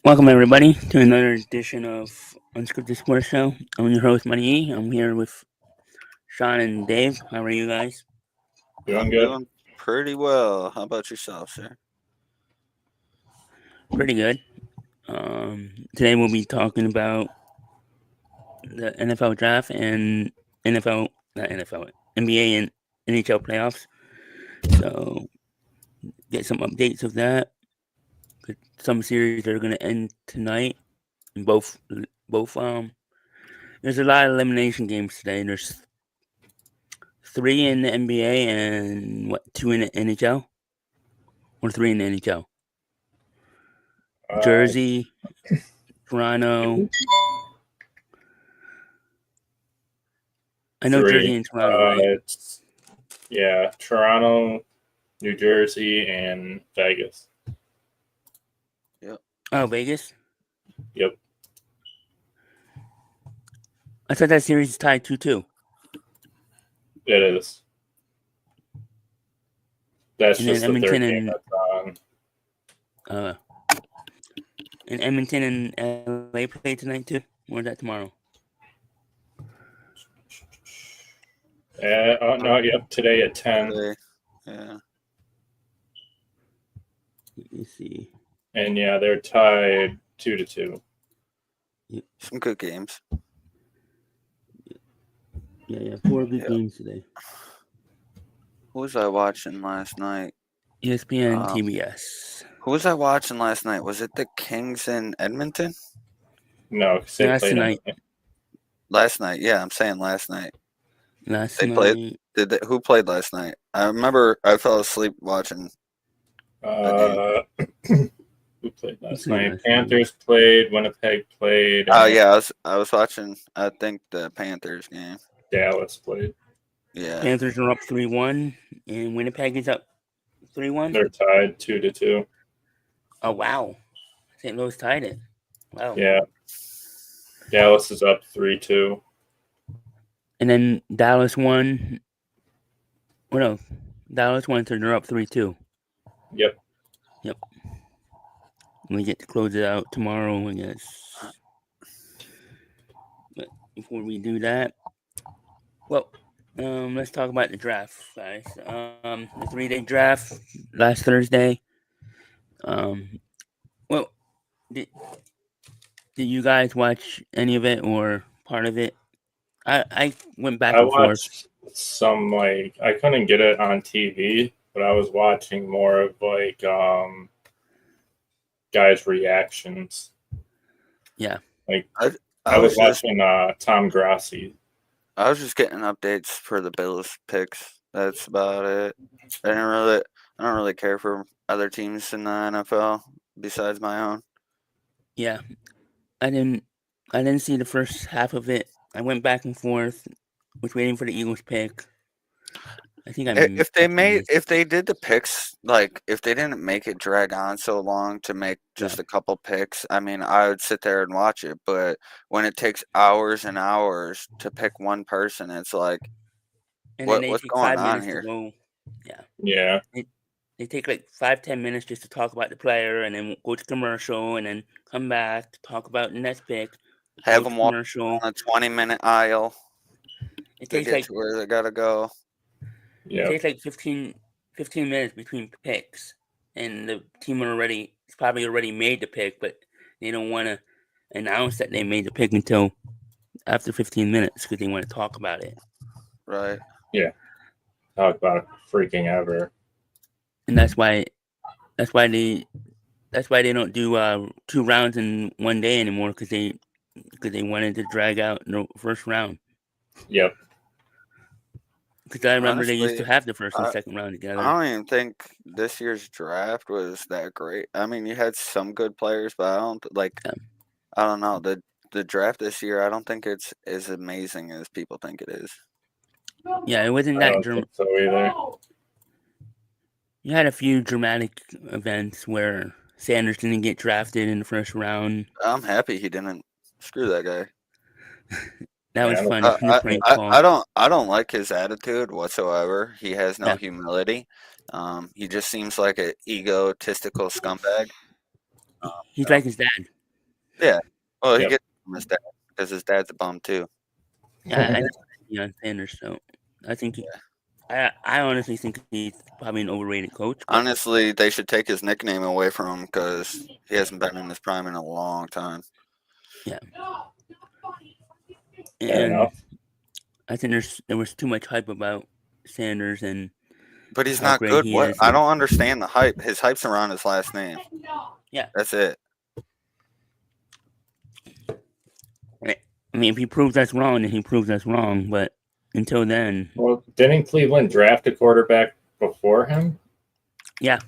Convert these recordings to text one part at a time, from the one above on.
Welcome everybody to another edition of Unscripted Sports Show. I'm your host, MoneyE. I'm here with Shawn and Dave. How are you guys? I'm doing pretty well. How about yourself, sir? Pretty good. Today we'll be talking about the NFL draft and NBA and NHL playoffs. So get some updates of that. Some series are going to end tonight. And both. There's a lot of elimination games today. There's 3 in the NBA and 2 in the NHL? Or 3 in the NHL? Jersey, Toronto. I know 3. Jersey and Toronto, right? Yeah, Toronto, New Jersey, and Vegas. Yep. Oh, Vegas? Yep. I thought that series is tied 2-2. It is. That's And just then the third Edmonton game that's on. And Edmonton and LA play tonight too? Or is that tomorrow? Today at 10. Today. Yeah. Let me see. And yeah, they're tied 2-2. Some good games. Yeah, 4 good games today. Who was I watching last night? ESPN, TBS. Who was I watching last night? Was it the Kings in Edmonton? No, because they played night. Last night, yeah, I'm saying last night. Last They night. played. Who played last night? I remember I fell asleep watching. Who played last night? Panthers played. Winnipeg played. Oh yeah, I was watching. I think the Panthers game. Dallas played. Yeah. Panthers are up 3-1, and Winnipeg is up 3-1. They're tied 2-2. Oh wow, St. Louis tied it. Wow. Yeah. Dallas is up 3-2. And then Dallas won. Oh no, Dallas won, so they're up 3-2. Yep. We get to close it out tomorrow, I guess. But before we do that, well, let's talk about the draft, guys. The 3-day draft last Thursday. Well, did you guys watch any of it or part of it? I went back and forth. I watched some, I couldn't get it on TV, but I was watching more of guys' reactions. Yeah. I was watching Tom Grassi. I was just getting updates for the Bills picks. That's about it. I don't really care for other teams in the NFL besides my own. Yeah. I didn't see the first half of it. I went back and forth, was waiting for the Eagles pick. I think if they did the picks, if they didn't make it drag on so long to make just a couple picks, I mean, I would sit there and watch it. But when it takes hours and hours to pick one person, it's like, what's going on here? Yeah. They take 5-10 minutes just to talk about the player, and then go to commercial, and then come back to talk about the next pick. Have them walk on a 20-minute aisle. It takes to where they gotta go. Yeah. It takes 15 minutes between picks, and the team it's probably already made the pick, but they don't want to announce that they made the pick until after 15 minutes because they want to talk about it. Right. Yeah. Talk about freaking ever. And that's why they don't do 2 rounds in one day anymore, because they wanted to drag out the first round. Yep. Because I remember they used to have the first and second round together. I don't even think this year's draft was that great. I mean, you had some good players, but I don't know. The draft this year, I don't think it's as amazing as people think it is. Yeah, it wasn't that dramatic. So either. You had a few dramatic events where Sanders didn't get drafted in the first round. I'm happy he didn't. Screw that guy. That was fun. I don't like his attitude whatsoever. He has no humility. He just seems like an egotistical scumbag. He's like his dad. Well, he Yep. gets from his dad because his dad's a bum too. Yeah, I think Deion Sanders. So I think I honestly think he's probably an overrated coach. But Honestly, they should take his nickname away from him because he hasn't been in his prime in a long time. Fair and enough. I think there was too much hype about Sanders and But he's how not great good. he What? is. I don't understand the hype. His hype's around his last name. Yeah. That's it. I mean, if he proves us wrong, then he proves us wrong. But until then, Well, didn't Cleveland draft a quarterback before him? Yeah,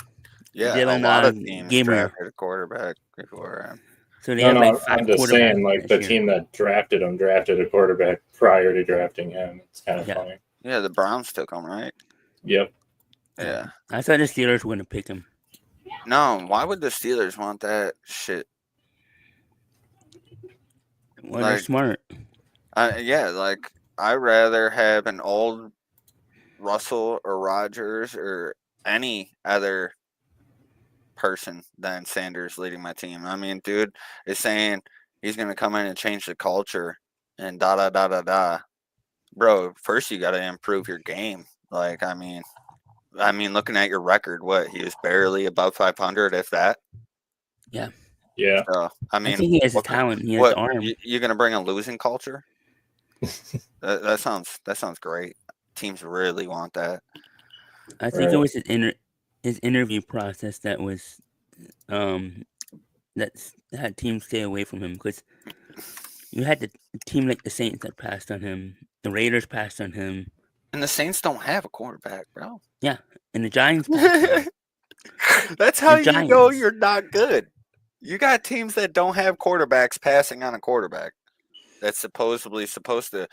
Dylan, a lot of teams Gabriel. drafted a quarterback before him. So they No, have no, like 5 I'm just quarterbacks saying, like, the this year. team that drafted him drafted a quarterback prior to drafting him. It's kind of Yeah. funny. Yeah, the Browns took him, right? Yep. Yeah. I thought the Steelers were going to pick him. No, why would the Steelers want that shit? Well, they're Like- smart. Like I'd rather have an old Russell or Rodgers or any other person than Sanders leading my team. I mean, dude is saying he's gonna come in and change the culture and da da da da da. Bro, first you got to improve your game. Like, I mean, looking at your record, what he was barely above 500, if that. Yeah. So, I I mean, think he has the what- talent. He has what the arm. you gonna bring a losing culture? that sounds great. Teams really want that. I think it Right. was his interview process that was that had teams stay away from him, because you had the team like the Saints that passed on him, the Raiders passed on him, And the Saints don't have a quarterback, bro. and the Giants passed on him. That's how The you know Giants. you're not good. You got teams that don't have quarterbacks passing on a quarterback that's supposedly supposed to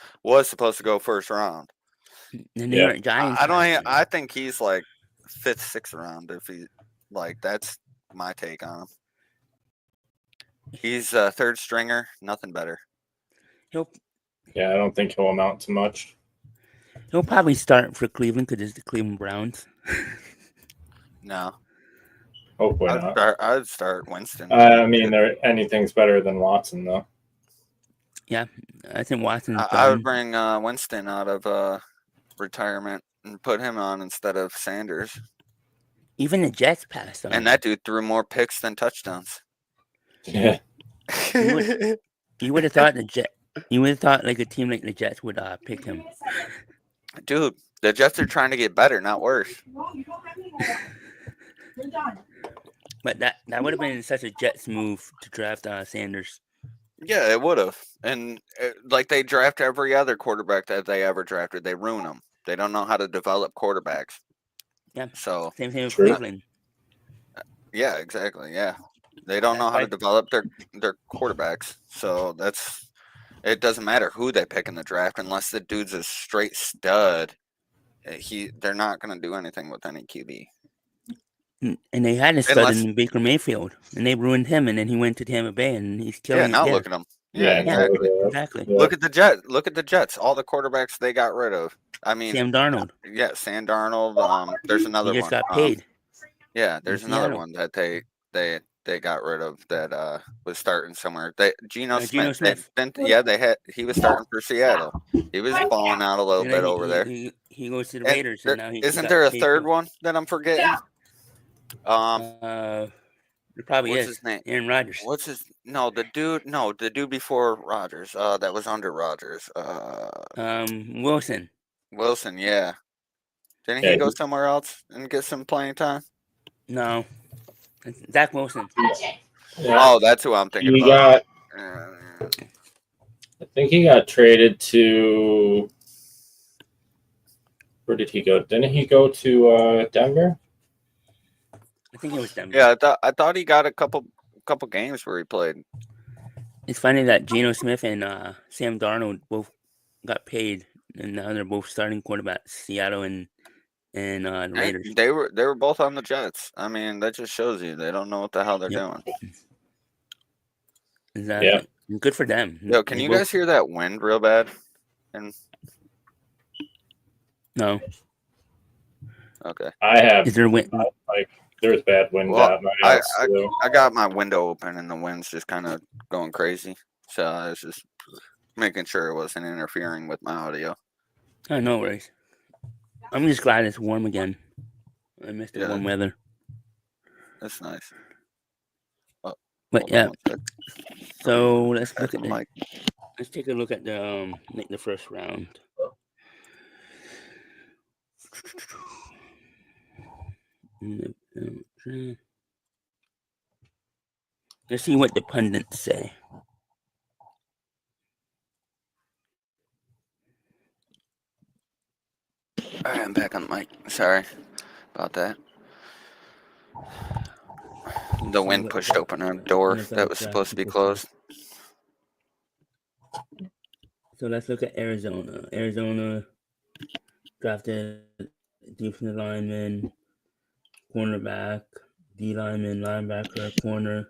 go first round. The New Yeah. York Giants. I don't. passed on him. I think he's like 5th, 6th round. If he like, that's my take on him. He's a 3rd stringer, nothing better. Yeah, I don't think he'll amount to much. He'll probably start for Cleveland because it's the Cleveland Browns. No, Hopefully not. I'd start Winston. I mean, anything's better than Watson, though. I think Watson's I would done. bring Winston out of retirement and put him on instead of Sanders. Even the Jets passed on him. And that dude threw more picks than touchdowns. Yeah. You would have thought You would have thought like a team like the Jets would pick him. Dude, the Jets are trying to get better, not worse. But that would have been such a Jets move to draft Sanders. Yeah, it would have. And like they draft every other quarterback that they ever drafted. They ruin them. They don't know how to develop quarterbacks. Yeah. So, Same thing with True. Cleveland. yeah, exactly. Yeah. They don't know how to develop their quarterbacks. So it doesn't matter who they pick in the draft unless the dude's a straight stud. They're not going to do anything with any QB. And they had a stud in Baker Mayfield, and they ruined him, and then he went to Tampa Bay, and he's killing it now there. look at him. Yeah, Exactly. Yeah. Look at the Jets. Look at the Jets. All the quarterbacks they got rid of. I mean, Sam Darnold. Yeah, Sam Darnold. There's another He one. just got paid. There's another Seattle. one that they got rid of that was starting somewhere. Geno Geno Smith. Smith. He was starting for Seattle. He was balling out a little And bit then over there. He goes to the And Raiders, and now he Isn't got there a paid third too. one that I'm forgetting? There probably What's is. his name? Aaron Rodgers. The dude before Rodgers. That was under Rodgers. Wilson. Wilson. Yeah. Didn't Yeah, he go somewhere else and get some playing time? No. Zach Wilson. Yeah. Oh, that's who I'm thinking He about. I think he got traded to. Where did he go? Didn't he go to Denver? I think it was Denver. Yeah, I thought he got a couple games where he played. It's funny that Geno Smith and Sam Darnold both got paid, and now they're both starting quarterbacks, Seattle and the Raiders. They were both on the Jets. I mean, that just shows you they don't know what the hell they're doing. Exactly. Yeah. Good for them. Yo, can They you both- guys hear that wind real bad? And No. okay, I have Is there wind? like There's bad wind Well, at my house too. I got my window open and the wind's just kind of going crazy. So I was just making sure it wasn't interfering with my audio. Oh, no worries. I'm just glad it's warm again. I missed the Yeah. warm weather. That's nice. Oh, But hold on yeah, one sec. so let's look at the mic. let's take a look at the first round. Let's see what the pundits say. All right, I'm back on the mic. Sorry about that. The wind pushed open a door that was supposed to be closed. So let's look at Arizona. Arizona drafted defensive lineman, cornerback, D lineman, linebacker, corner,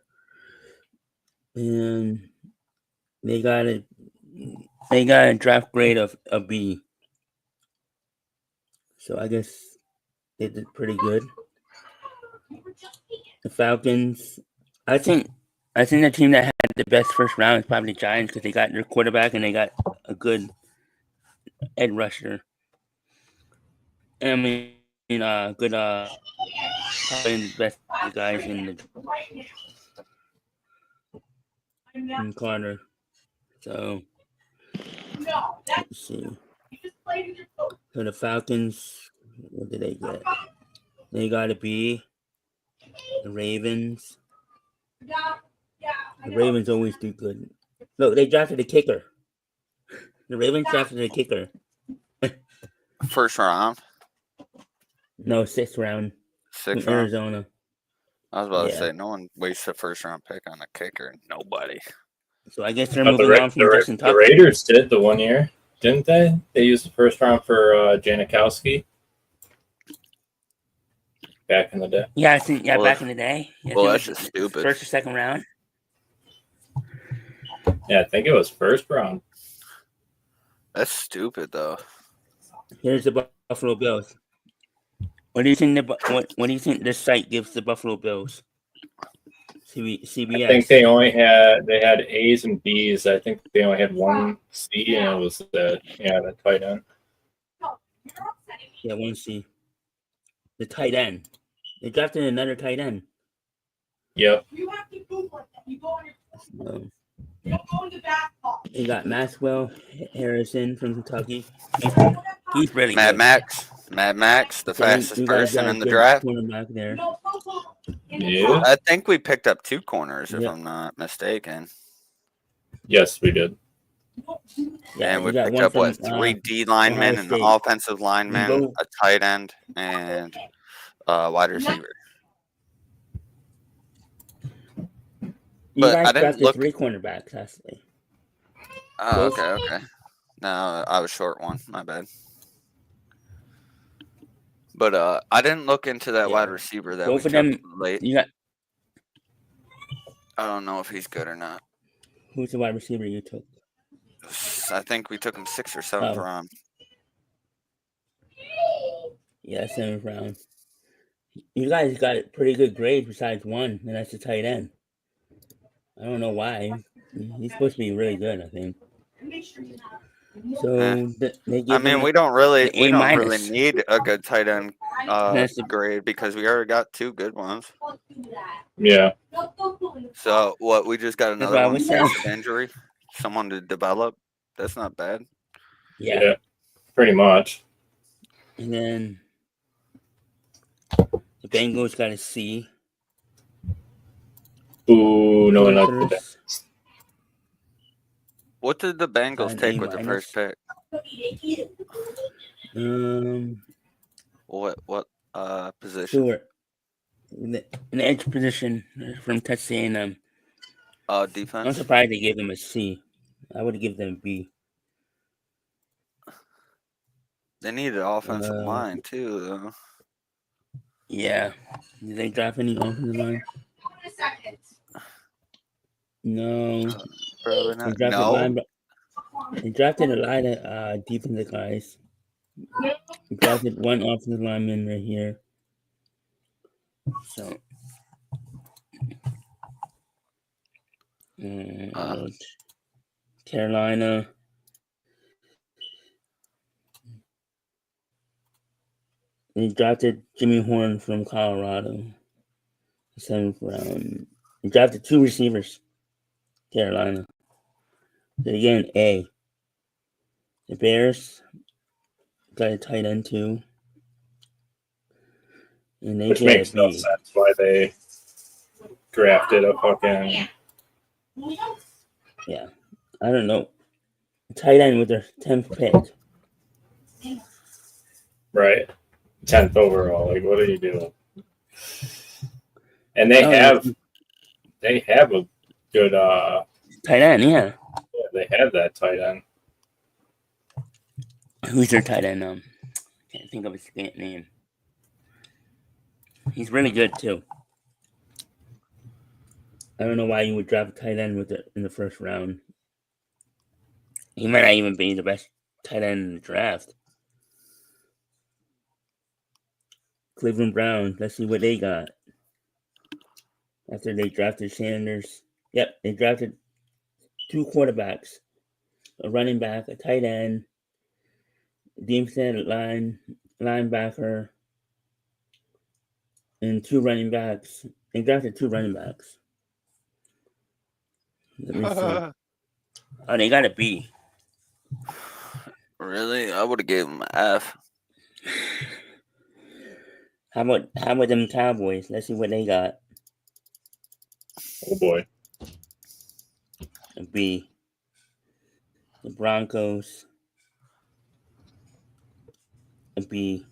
and they got a draft grade of a B. So I guess they did pretty good. The Falcons, I think the team that had the best first round is probably the Giants because they got their quarterback and they got a good edge rusher. And I mean, good probably the best guys in Carter. So let's see. So the Falcons, what did they get? They got to be the Ravens. The Ravens always do good. Look, they drafted a kicker. The Ravens drafted a kicker. First round. No, sixth round. Sixth from round. Arizona. I was about to say, no one wastes a first round pick on a kicker. Nobody. So I guess they're moving on from Justin Tucker. The Raiders did the 1 year, didn't they? They used the first round for Janikowski back in the day. Yeah, I think back in the day. Well, that's just stupid. First or second round. Yeah, I think it was first round. That's stupid, though. Here's the Buffalo Bills. What do you think? What do you think this site gives the Buffalo Bills? CBS. I think they had A's and B's. I think they only had one C, and it was the tight end. Yeah, one C. The tight end. They drafted another tight end. Yep. You have to Google it. You go on your. So, You don't go into basketball. they got Maxwell Harrison from Kentucky. He's really Mad good. Max, the fastest person in the draft. Cornerback there. Yeah. I think we picked up 2 corners, if I'm not mistaken. Yes, we did. Yeah, And we got picked one up, from, 3 D linemen, an State. offensive lineman, a tight end, and a wide receiver. You But guys I didn't drafted look. 3 cornerbacks, actually. Oh, okay. No, I was short one. My bad. But I didn't look into that wide receiver that Both we of them took late. You got I don't know if he's good or not. who's the wide receiver you took? I think we took him 6th or 7th round. Yeah, 7th round. You guys got a pretty good grade besides one, and that's the tight end. I don't know why. He's supposed to be really good, I think. So they give we don't really A-. need a good tight end grade because we already got 2 good ones. Yeah. So what? We just got another what I one was because saying. of injury. Someone to develop. That's not bad. Yeah. Pretty much. And then the Bengals got a C. Ooh, no one liked the Panthers. What did the Bengals take with the first pick? What position? Stewart. An edge position from Texas A&M. I'm Defense. surprised they gave them a C. I would give them a B. They needed offensive line too, though. Yeah. Did they draft any offensive line? No. Probably not. They drafted a lot of defensive guys. They drafted one offensive lineman right here. So, Carolina. They drafted Jimmy Horn from Colorado, 7th round. They drafted 2 receivers, Carolina. Then again, A. The Bears got a tight end too. And they Which get makes a no B. sense why they drafted a fucking Yeah. I don't know. Tight end with their 10th pick. right 10th overall. Like, what are you doing? And they Oh, have a good tight end, yeah. they have that tight end. Who's their tight end? Can't think of his name. He's really good too. I don't know why you would draft a tight end with it in the first round. He might not even be the best tight end in the draft. Cleveland Browns. Let's see what they got. After they drafted Sanders. Yep, they drafted 2 quarterbacks. A running back, a tight end, defensive linebacker, and 2 running backs. They drafted 2 running backs. Let me see. Oh, they got a B. Really? I would have gave him an F. How about them Cowboys? Let's see what they got. Oh boy. A B. The Broncos. A B.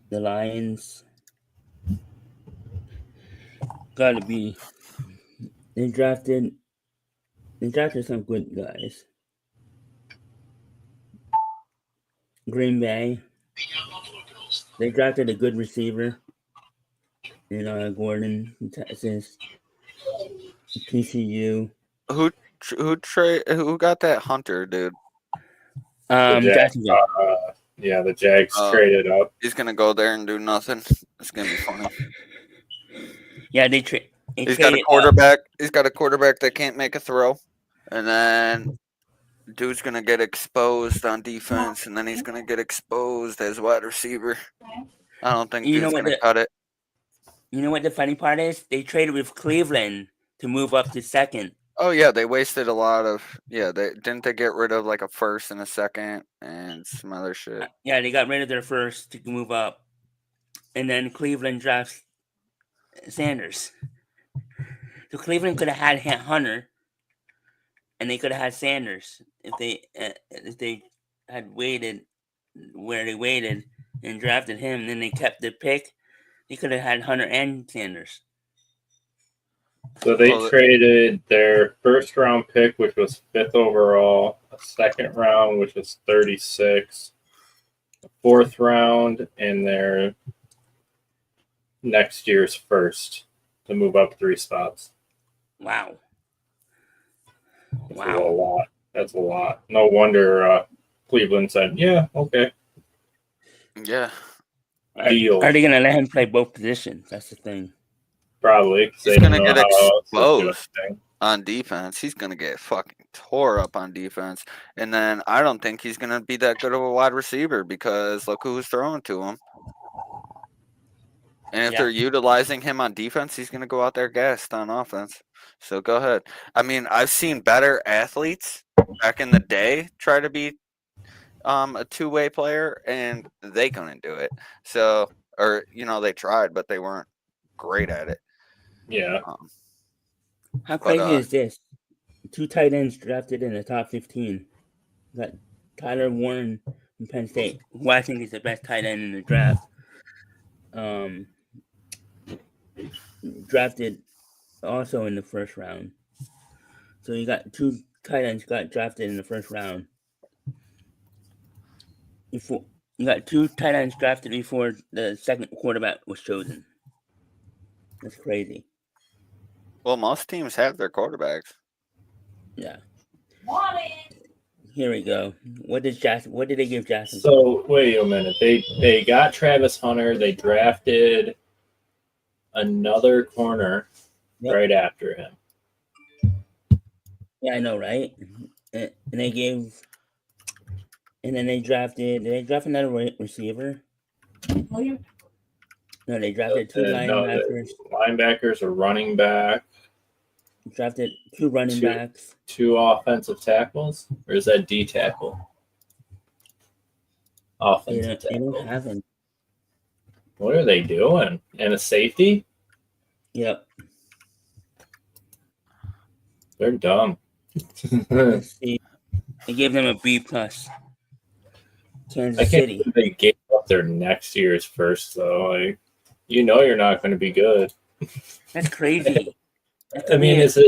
The Lions. Gotta be. They drafted some good guys. Green Bay. They drafted a good receiver. Gordon from Texas. TCU. Who got that Hunter dude? Jacksonville. The Jags traded up. He's gonna go there and do nothing. It's gonna be funny. Yeah, He's got a quarterback. He's got a quarterback that can't make a throw, and then dude's gonna get exposed on defense, and then he's gonna get exposed as wide receiver. I don't think dude's gonna cut it. You know what the funny part is? They traded with Cleveland to move up to 2nd. Oh yeah, they wasted a lot of. Yeah, they get rid of like a first and a second and some other shit. Yeah, they got rid of their first to move up, and then Cleveland drafts Sanders. So Cleveland could have had Hunter, and they could have had Sanders if they had waited where they waited and drafted him. And then they kept the pick. They could have had Hunter and Sanders. So they traded their first round pick, which was 5th overall, a 2nd round, which was 36, a 4th round, and their next year's first to move up 3 spots. Wow. That's a lot. That's a lot. No wonder Cleveland said, yeah, okay. Yeah. Deal. Are they going to let him play both positions? That's the thing. Probably. He's going to get exposed on defense. He's going to get fucking tore up on defense. And then I don't think he's going to be that good of a wide receiver because look who's throwing to him. And if they're utilizing him on defense, he's going to go out there gassed on offense. So go ahead. I mean, I've seen better athletes back in the day try to be a two-way player, and they couldn't do it. So, or, they tried, but they weren't great at it. Yeah. How crazy is this? 2 tight ends drafted in the top 15. Got Tyler Warren from Penn State, who I think is the best tight end in the draft. Drafted also in the first round. So you got 2 tight ends got drafted in the first round. You got 2 tight ends drafted before the 2nd quarterback was chosen. That's crazy. Well, most teams have their quarterbacks. Yeah. Here we go. What did they give Jackson? So wait a minute. They got Travis Hunter. They drafted another corner right after him. Yeah, I know, right? And they gave, and then they drafted. Did they draft another receiver? No, they drafted two linebackers. Linebackers, a running back. Drafted two running backs. Two offensive tackles, or is that D tackle? Offensive tackle. They don't have him. What are they doing? And a safety? Yep. They're dumb. Let's see. They gave them a B plus. Kansas City. They gave up their next year's first though. Like, you're not going to be good. That's crazy. I mean, it's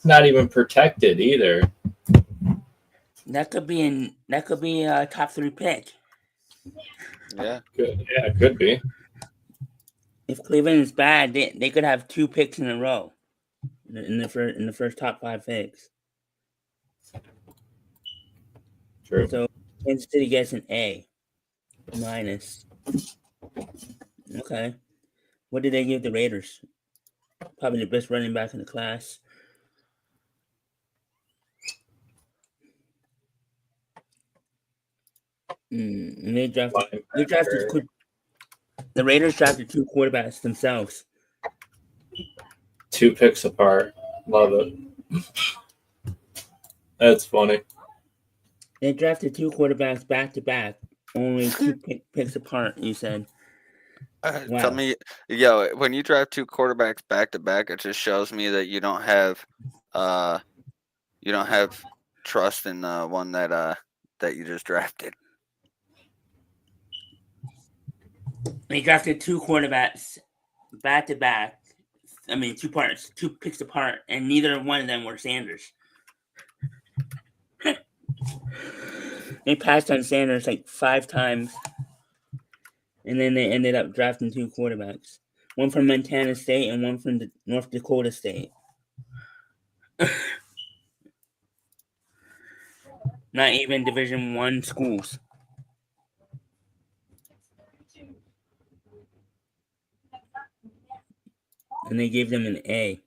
not even protected either. That could be a top 3 pick. Yeah. Good. Yeah, it could be. If Cleveland is bad, they could have 2 picks in a row in the first top 5 picks. True. So Kansas City gets an A minus. Okay. What did they give the Raiders? Probably the best running back in the class. And they drafted. The Raiders drafted 2 quarterbacks themselves. 2 picks apart. Love it. That's funny. They drafted 2 quarterbacks back to back. Only 2 picks apart. You said. Wow. Tell me, when you draft 2 quarterbacks back to back, it just shows me that you don't have trust in the one that you just drafted. They drafted 2 quarterbacks back to back. I mean, 2 picks apart, and neither one of them were Sanders. They passed on Sanders like 5 times. And then they ended up drafting 2 quarterbacks. One from Montana State and one from North Dakota State. Not even Division I schools. And they gave them an A.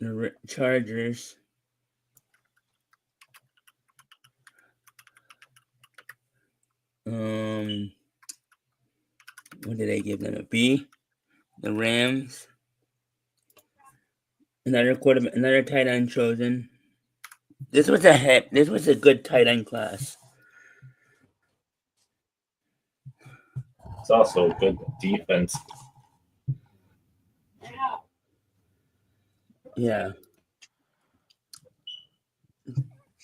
The Chargers. What did they give them? A B? The Rams. Another tight end chosen. This was a good tight end class. It's also a good defense. Yeah.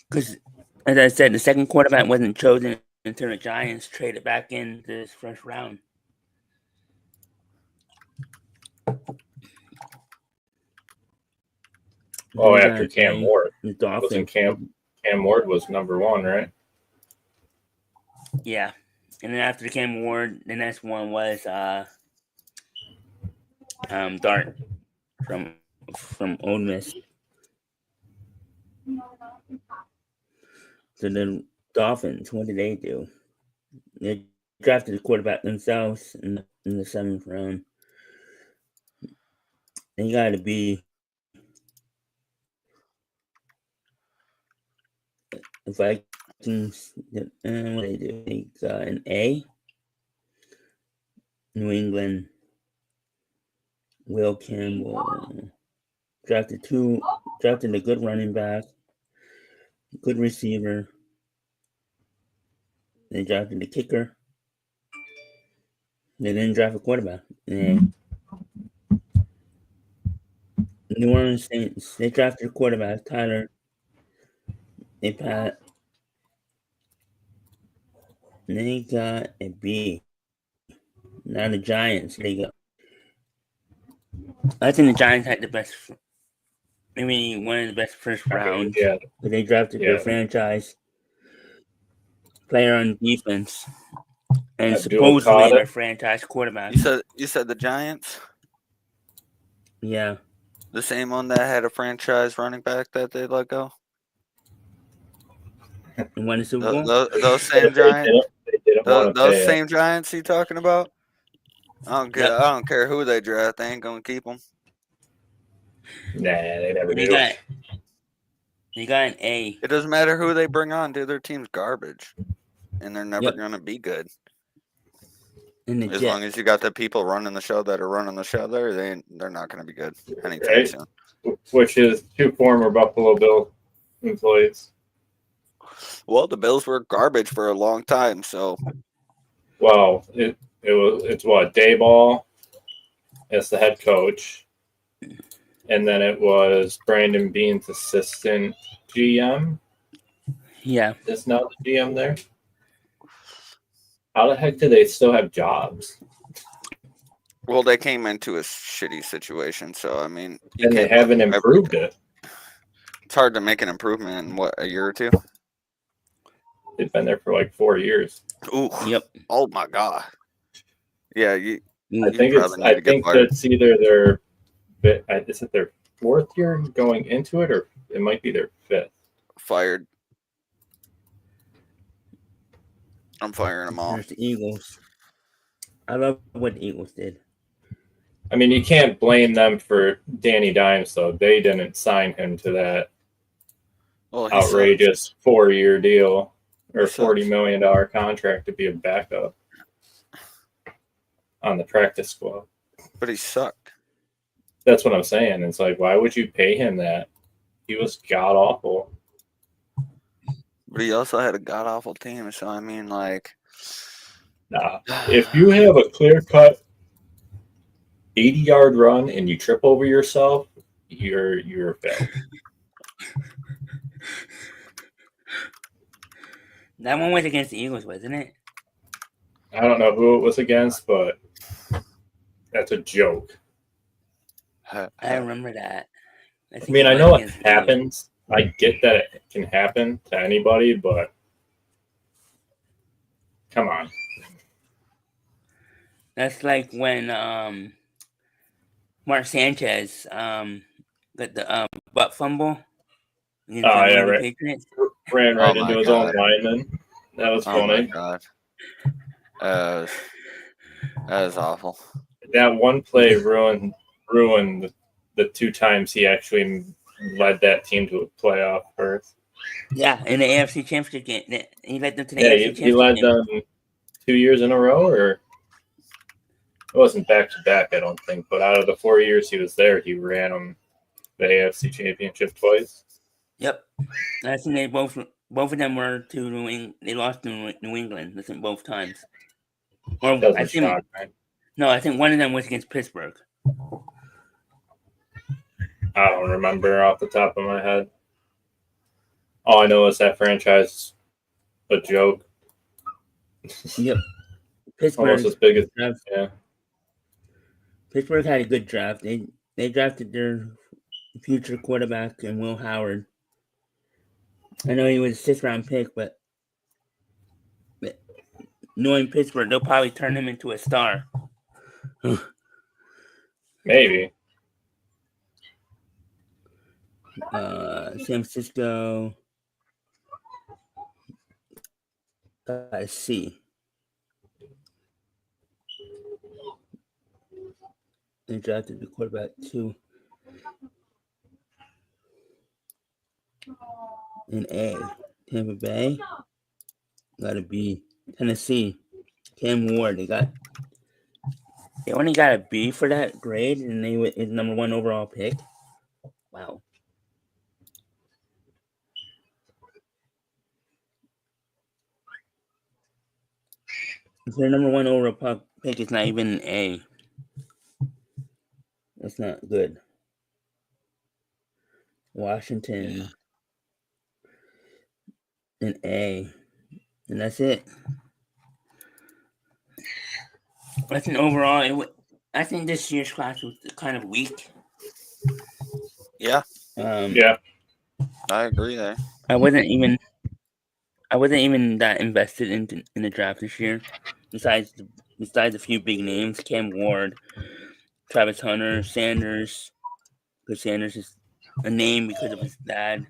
Because, as I said, the second quarterback wasn't chosen until the Giants traded back in this first round. Oh, after Cam Ward. The Dolphins. Cam Ward was number 1, right? Yeah. And then after Cam Ward, the next one was Dart from Ole Miss. So the Dolphins, what did they do? They drafted the quarterback themselves in the 7th round. They got to be the Vikings. What do they do? They got an A. New England. Will Campbell drafted a good running back, good receiver. They drafted the kicker. They didn't draft a quarterback. New Orleans Saints, they drafted a quarterback, Tyler. They got a B. Now the Giants, they got. I think the Giants had the best, maybe one of the best first rounds. Yeah. But they drafted their franchise player on defense. And supposedly their franchise quarterback. You said the Giants? Yeah. The same one that had a franchise running back that they let go. And won the Super Bowl. Those same Giants. They didn't want to Those pay same Giants you talking about? I don't care who they draft. They ain't gonna keep them. Nah, they never And do. they got an A. It doesn't matter who they bring on, dude. Their team's garbage, and they're never gonna be good. In the As Jets. long as you got the people running the show that are running the show there, they're not gonna be good anytime soon. Which is 2 former Buffalo Bill employees. Well, the Bills were garbage for a long time, so Well, it's what, Dayball as the head coach, and then it was Brandon Bean's assistant GM. Yeah. Is now the GM there. How the heck do they still have jobs? well, they came into a shitty situation. So I mean, And they haven't improved it. It's hard to make an improvement in what, a year or two. They've been there for like 4 years. Ooh. Yep. Oh my god. Yeah, I think that's either is it their 4th year going into it, or it might be their 5th. Fired. I'm firing them all. There's the Eagles. I love what the Eagles did. I mean, you can't blame them for Danny Dimes, though. They didn't sign him to that outrageous 4-year deal or $40 million contract to be a backup on the practice squad. But he sucked. That's what I'm saying. It's like, why would you pay him that? He was god awful. But he also had a god awful team. So I mean, like, nah. If you have a clear cut 80-yard run and you trip over yourself, you're a failure. That one was against the Eagles, wasn't it? I don't know who it was against, but that's a joke. I remember that. I mean, I know it happens. I get that it can happen to anybody, but come on. That's like when Mark Sanchez got the butt fumble. Oh, yeah, right. Patriots. Ran right into his own lineman. That was funny. Oh, my God. That was awful. That one play ruined the 2 times he actually led that team to a playoff berth. Yeah, in the AFC Championship game. He led them to the AFC Championship game. He led them 2 years in a row, or it wasn't back-to-back, I don't think. But out of the 4 years he was there, he ran them the AFC Championship twice. Yep. I think they both of them were to New England. They lost to New England. Listen, both times. Or I think shock, right? No, I think one of them was against Pittsburgh. I don't remember off the top of my head. All I know is that franchise a joke. Yep. Pittsburgh almost as big as yeah. Pittsburgh had a good draft. They drafted their future quarterback in Will Howard. I know he was a 6th round pick, but knowing Pittsburgh, they'll probably turn him into a star. Maybe. San Francisco. Let's see. They drafted the quarterback too. In A, Tampa Bay. Got a B. Tennessee. Cam Ward. They only got a B for that grade, and they were his number 1 overall pick. Wow. If their number 1 overall pick is not even an A, that's not good. Washington, an A, and that's it. That's an overall. I think this year's class was kind of weak. Yeah. Yeah. I agree there. I wasn't even that invested in the draft this year. Besides a few big names, Cam Ward, Travis Hunter, Sanders, because Sanders is a name because of his dad.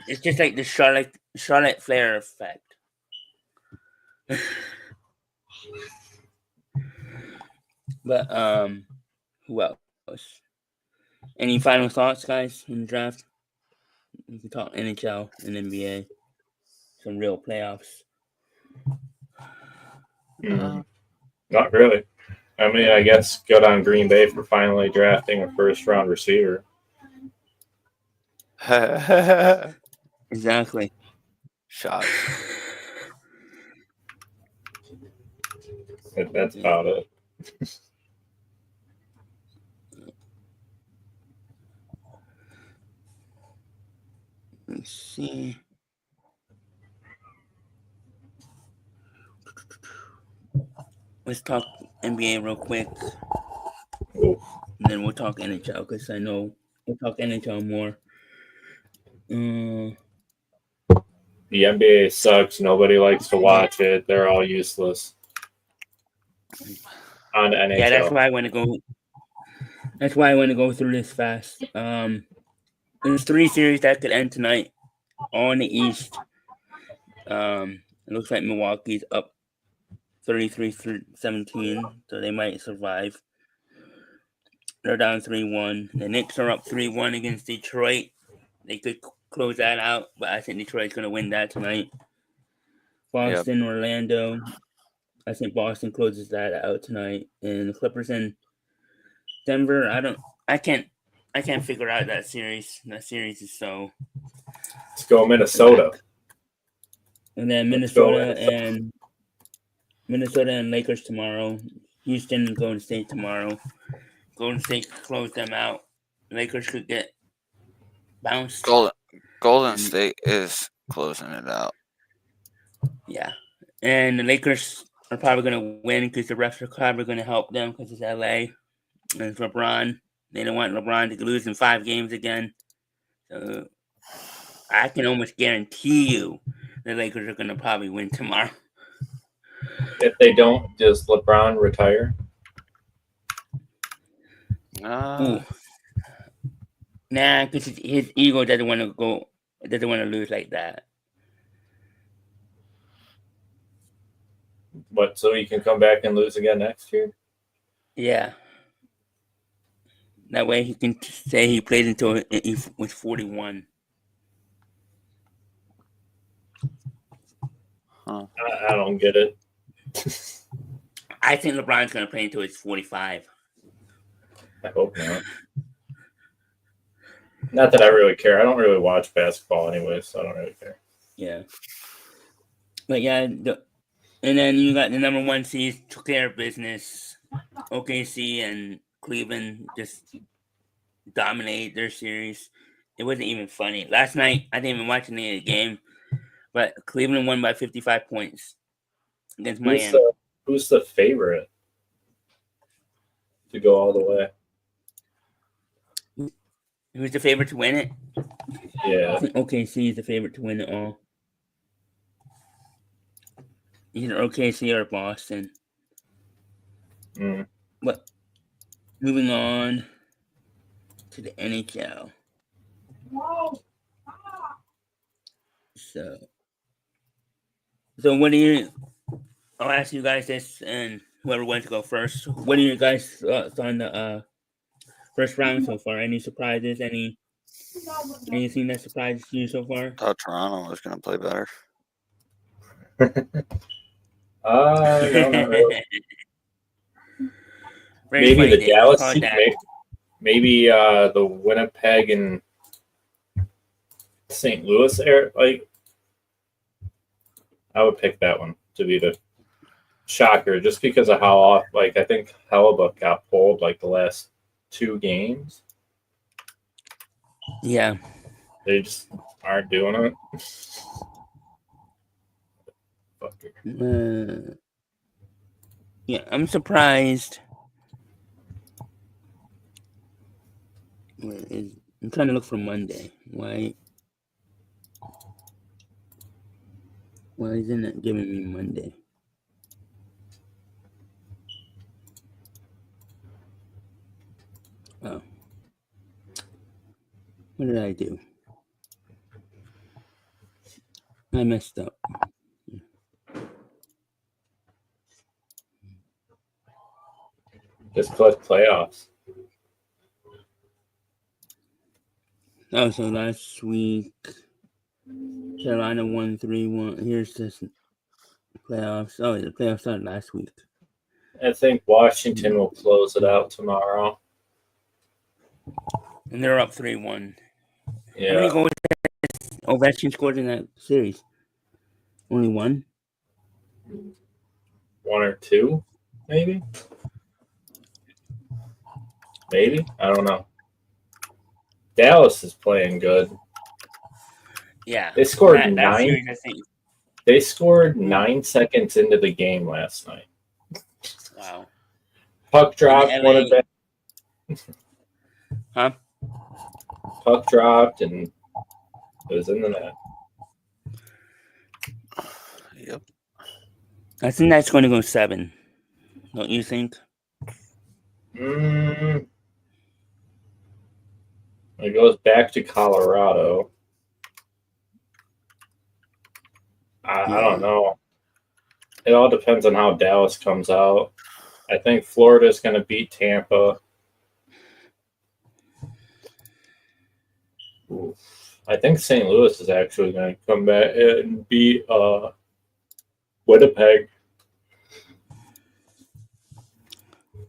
It's just like the Charlotte Flair effect. But who else? Any final thoughts, guys, in the draft? We can talk NHL and NBA. Some real playoffs. Not really. I mean, I guess good on Green Bay for finally drafting a first-round receiver. Exactly. Shots. That's about it. Let's see. Let's talk NBA real quick. Ooh. And then we'll talk NHL because I know we'll talk NHL more. The NBA sucks. Nobody likes to watch it. They're all useless. On the NHL. Yeah, that's why I want to go. That's why I want to go through this fast. There's 3 series that could end tonight, all in the East. It looks like Milwaukee's up 33-17, so they might survive. They're down 3-1. The Knicks are up 3-1 against Detroit. They could close that out, but I think Detroit's going to win that tonight. Boston, Orlando. I think Boston closes that out tonight. And the Clippers and Denver, I can't figure out that series. That series is so. Let's go Minnesota. And then Minnesota and Lakers tomorrow. Houston and Golden State tomorrow. Golden State could close them out. Lakers could get bounced. Golden State is closing it out. Yeah. And the Lakers are probably going to win because the refs are probably going to help them because it's LA. And it's LeBron. They don't want LeBron to lose in 5 games again. So I can almost guarantee you the Lakers are going to probably win tomorrow. If they don't, does LeBron retire? Nah, because his ego doesn't want to lose like that. What, so he can come back and lose again next year? Yeah. That way he can say he played until he was 41. Huh. I don't get it. I think LeBron's going to play until he's 45. I hope not. Not that I really care. I don't really watch basketball anyway, so I don't really care. Yeah. But yeah, and then you got the number 1 seed took care of business. OKC and Cleveland just dominated their series. It wasn't even funny. Last night, I didn't even watch any of the game, but Cleveland won by 55 points against Miami. Who's the favorite to go all the way? Who's the favorite to win it? Yeah. I think OKC is the favorite to win it all. Either OKC or Boston. But moving on to the NHL. So what do you? I'll ask you guys this, and whoever wants to go first. What are your guys' thoughts on the first round so far? Any surprises? Anything that surprised you so far? I thought Toronto was going to play better. No, not really. Maybe the Dallas team, maybe the Winnipeg and St. Louis area. Like, I would pick that one to be the shocker, just because of how I think Hellebuck got pulled like the last 2 games. Yeah, they just aren't doing it. Yeah, I'm surprised. I'm trying to look for Monday. Why isn't it giving me Monday? Oh. What did I do? I messed up. Just click playoffs. Oh, so last week, Carolina won 3-1. Here's this playoffs. Oh, the playoffs started last week. I think Washington will close it out tomorrow. And they're up 3-1. Yeah. How many goals has Ovechkin scored in that series? Only one? One or two, maybe? Maybe? I don't know. Dallas is playing good. Yeah. They scored that 9. Series, I think. They scored 9 seconds into the game last night. Wow. Puck dropped, And one of them. Huh? Puck dropped, and it was in the net. Yep. I think that's going to go 7. Don't you think? It goes back to Colorado. I don't know. It all depends on how Dallas comes out. I think Florida's going to beat Tampa. I think St. Louis is actually going to come back and beat Winnipeg.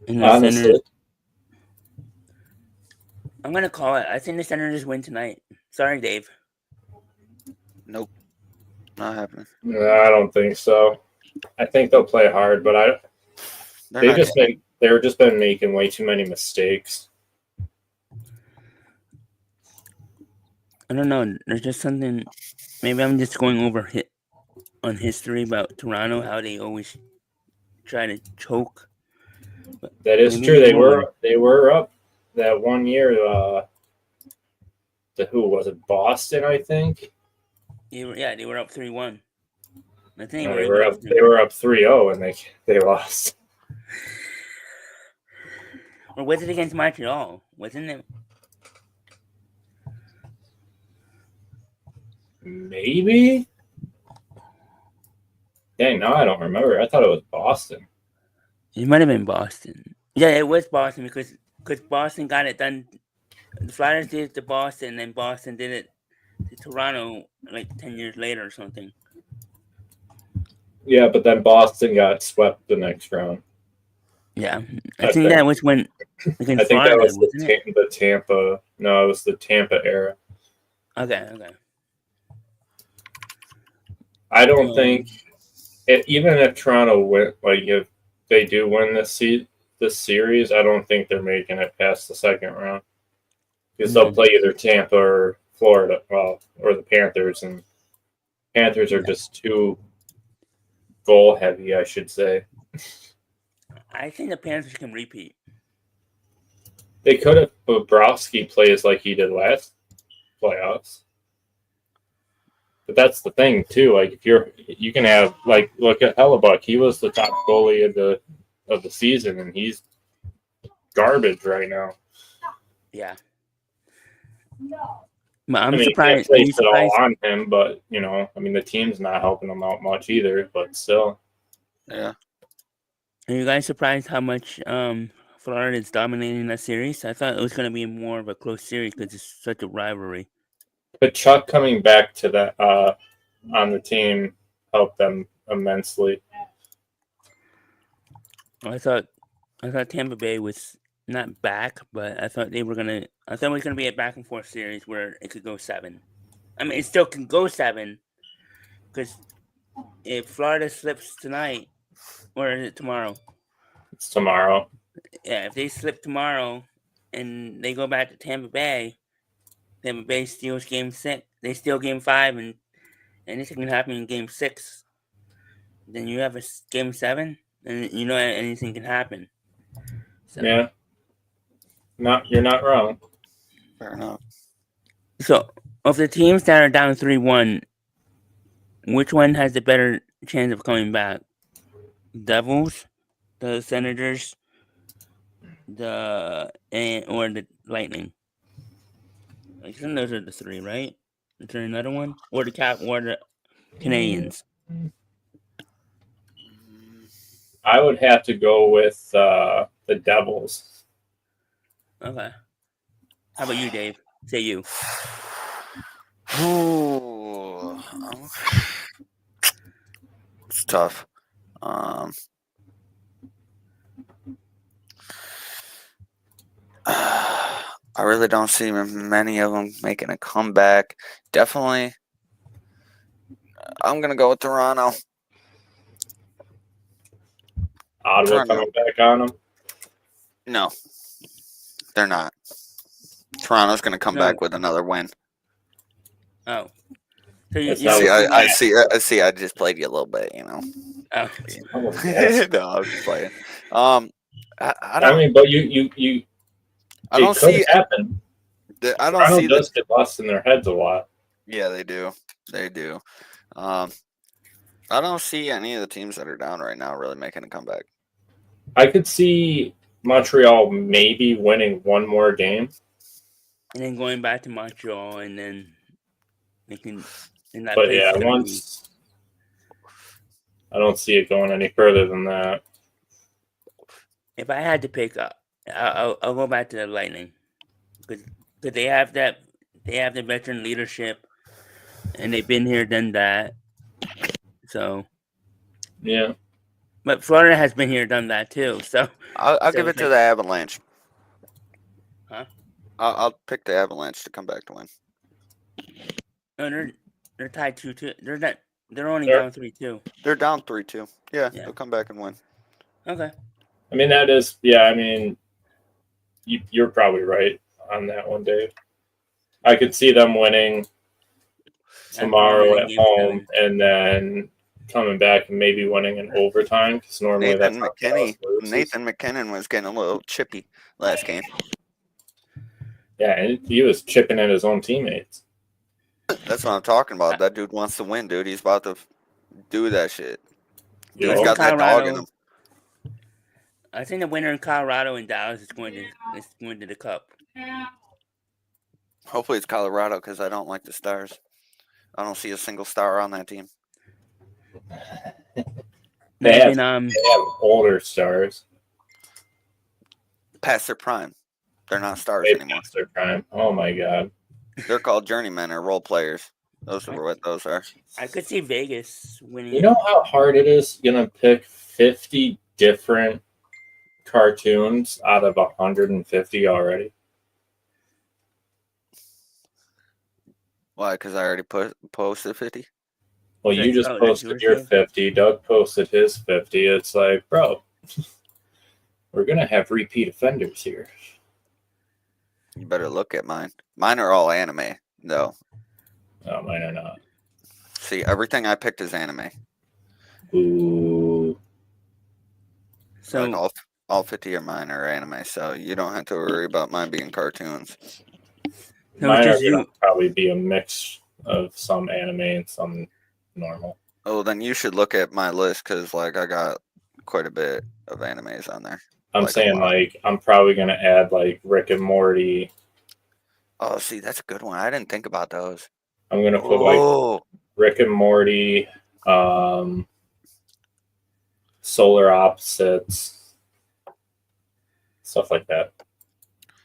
And the Honestly. Senators, I'm going to call it. I think the Senators win tonight. Sorry, Dave. Nope. Not happening. I don't think so. I think they'll play hard, but they've just been making way too many mistakes. I don't know. There's just something. Maybe I'm just going over on history about Toronto, how they always try to choke. But that is true. They were up that one year. Who was it? Boston, I think. They were up 3-1. I think They were up 3-0 and they lost. Or was it against Montreal? Wasn't it? Maybe. Dang, no, I don't remember. I thought it was Boston. It might have been Boston. Yeah, it was Boston because Boston got it done. The Flyers did it to Boston, and then Boston did it to Toronto like 10 years later or something. Yeah, but then Boston got swept the next round. Yeah, I think that was when against Florida, that was the Tampa. No, it was the Tampa era. Okay. I don't think even if Toronto win, like if they do win this series, I don't think they're making it past the second round because they'll play either Tampa or Florida, or the Panthers, and Panthers are just too goal heavy, I should say. I think the Panthers can repeat. They could if Bobrovsky plays like he did last playoffs. But that's the thing too. Like if you can have like look at Hellebuck. He was the top goalie of the season, and he's garbage right now. Yeah. But I'm surprised. surprised. They place it all on him, but the team's not helping him out much either. But still, yeah. Are you guys surprised how much Florida is dominating that series? I thought it was going to be more of a close series because it's such a rivalry. But Chuck coming back to that on the team helped them immensely. I thought Tampa Bay was not back, but I thought it was gonna be a back and forth series where it could go 7. I mean, it still can go 7 because if Florida slips tonight, or is it tomorrow? It's tomorrow. Yeah, if they slip tomorrow and they go back to Tampa Bay steals game 6. They steal game 5, and anything can happen in game 6. Then you have a game 7, and anything can happen. So, yeah. You're not wrong. Fair enough. So, of the teams that are down 3-1, which one has the better chance of coming back? Devils, the Senators, or the Lightning? I think those are the three, right? Is there another one? Or the Canadians? I would have to go with the Devils. Okay. How about you, Dave? Say you. Ooh, it's tough. I really don't see many of them making a comeback. Definitely, I'm gonna go with Toronto. Ottawa Toronto. coming back on them. No, they're not. Toronto's gonna come back with another win. Oh. So That's you not what- I see. I just played you a little bit, you know. Oh. No, I'm just playing. I mean, but you I don't it could see. happen. I don't Toronto see does get lost in their heads a lot. Yeah, they do. They do. I don't see any of the teams that are down right now really making a comeback. I could see Montreal maybe winning one more game. And then going back to Montreal, and then they can. And that But place yeah, is gonna once I don't see it going any further than that. if I had to pick up, I'll go back to the Lightning because they have that. They have the veteran leadership, and they've been here, done that. So, Yeah. but Florida has been here, done that too. So I'll So give it it's to like- the Avalanche. Huh? I'll pick the Avalanche to come back to win. no, they're tied 2-2. They're not. They're only They're- down 3-2. They're down 3-2. Yeah, Yeah. they'll come back and win. Okay. I mean, that is, yeah, I mean, you're probably right on that one, Dave. I could see them winning tomorrow at home and then coming back and maybe winning in overtime because normally that's how Dallas loses. Nathan McKinnon was getting a little chippy last game. Yeah, and he was chipping at his own teammates. That's what I'm talking about. That dude wants to win, dude. He's about to do that shit. You Dude's know? got that dog in him. I think the winner in Colorado and Dallas is going to the Cup. Hopefully it's Colorado because I don't like the Stars. I don't see a single star on that team. They have, Even, they have older stars. Past their prime. They're not stars Way anymore. past their prime. Oh my god. They're called journeymen or role players. Those are what those are. I could see Vegas winning. You know how hard it is gonna pick 50 different cartoons out of 150 already? Why? Because I already posted 50? Well, you just that's posted yours, your Dave? 50. Doug posted his 50. It's like, bro, we're gonna have repeat offenders here. You better look at mine. Mine are all anime, though. Oh, mine are not. See, everything I picked is anime. Ooh. So Like all 50 of mine are anime, so you don't have to worry about mine being cartoons. So Mine are just gonna you- probably be a mix of some anime and some normal. Oh, then you should look at my list because, like, I got quite a bit of animes on there. I'm Like a saying, lot. like, I'm probably gonna add like Rick and Morty. Oh, see, that's a good one. I didn't think about those. I'm gonna put like Oh, Rick and Morty, Solar Opposites, stuff like that.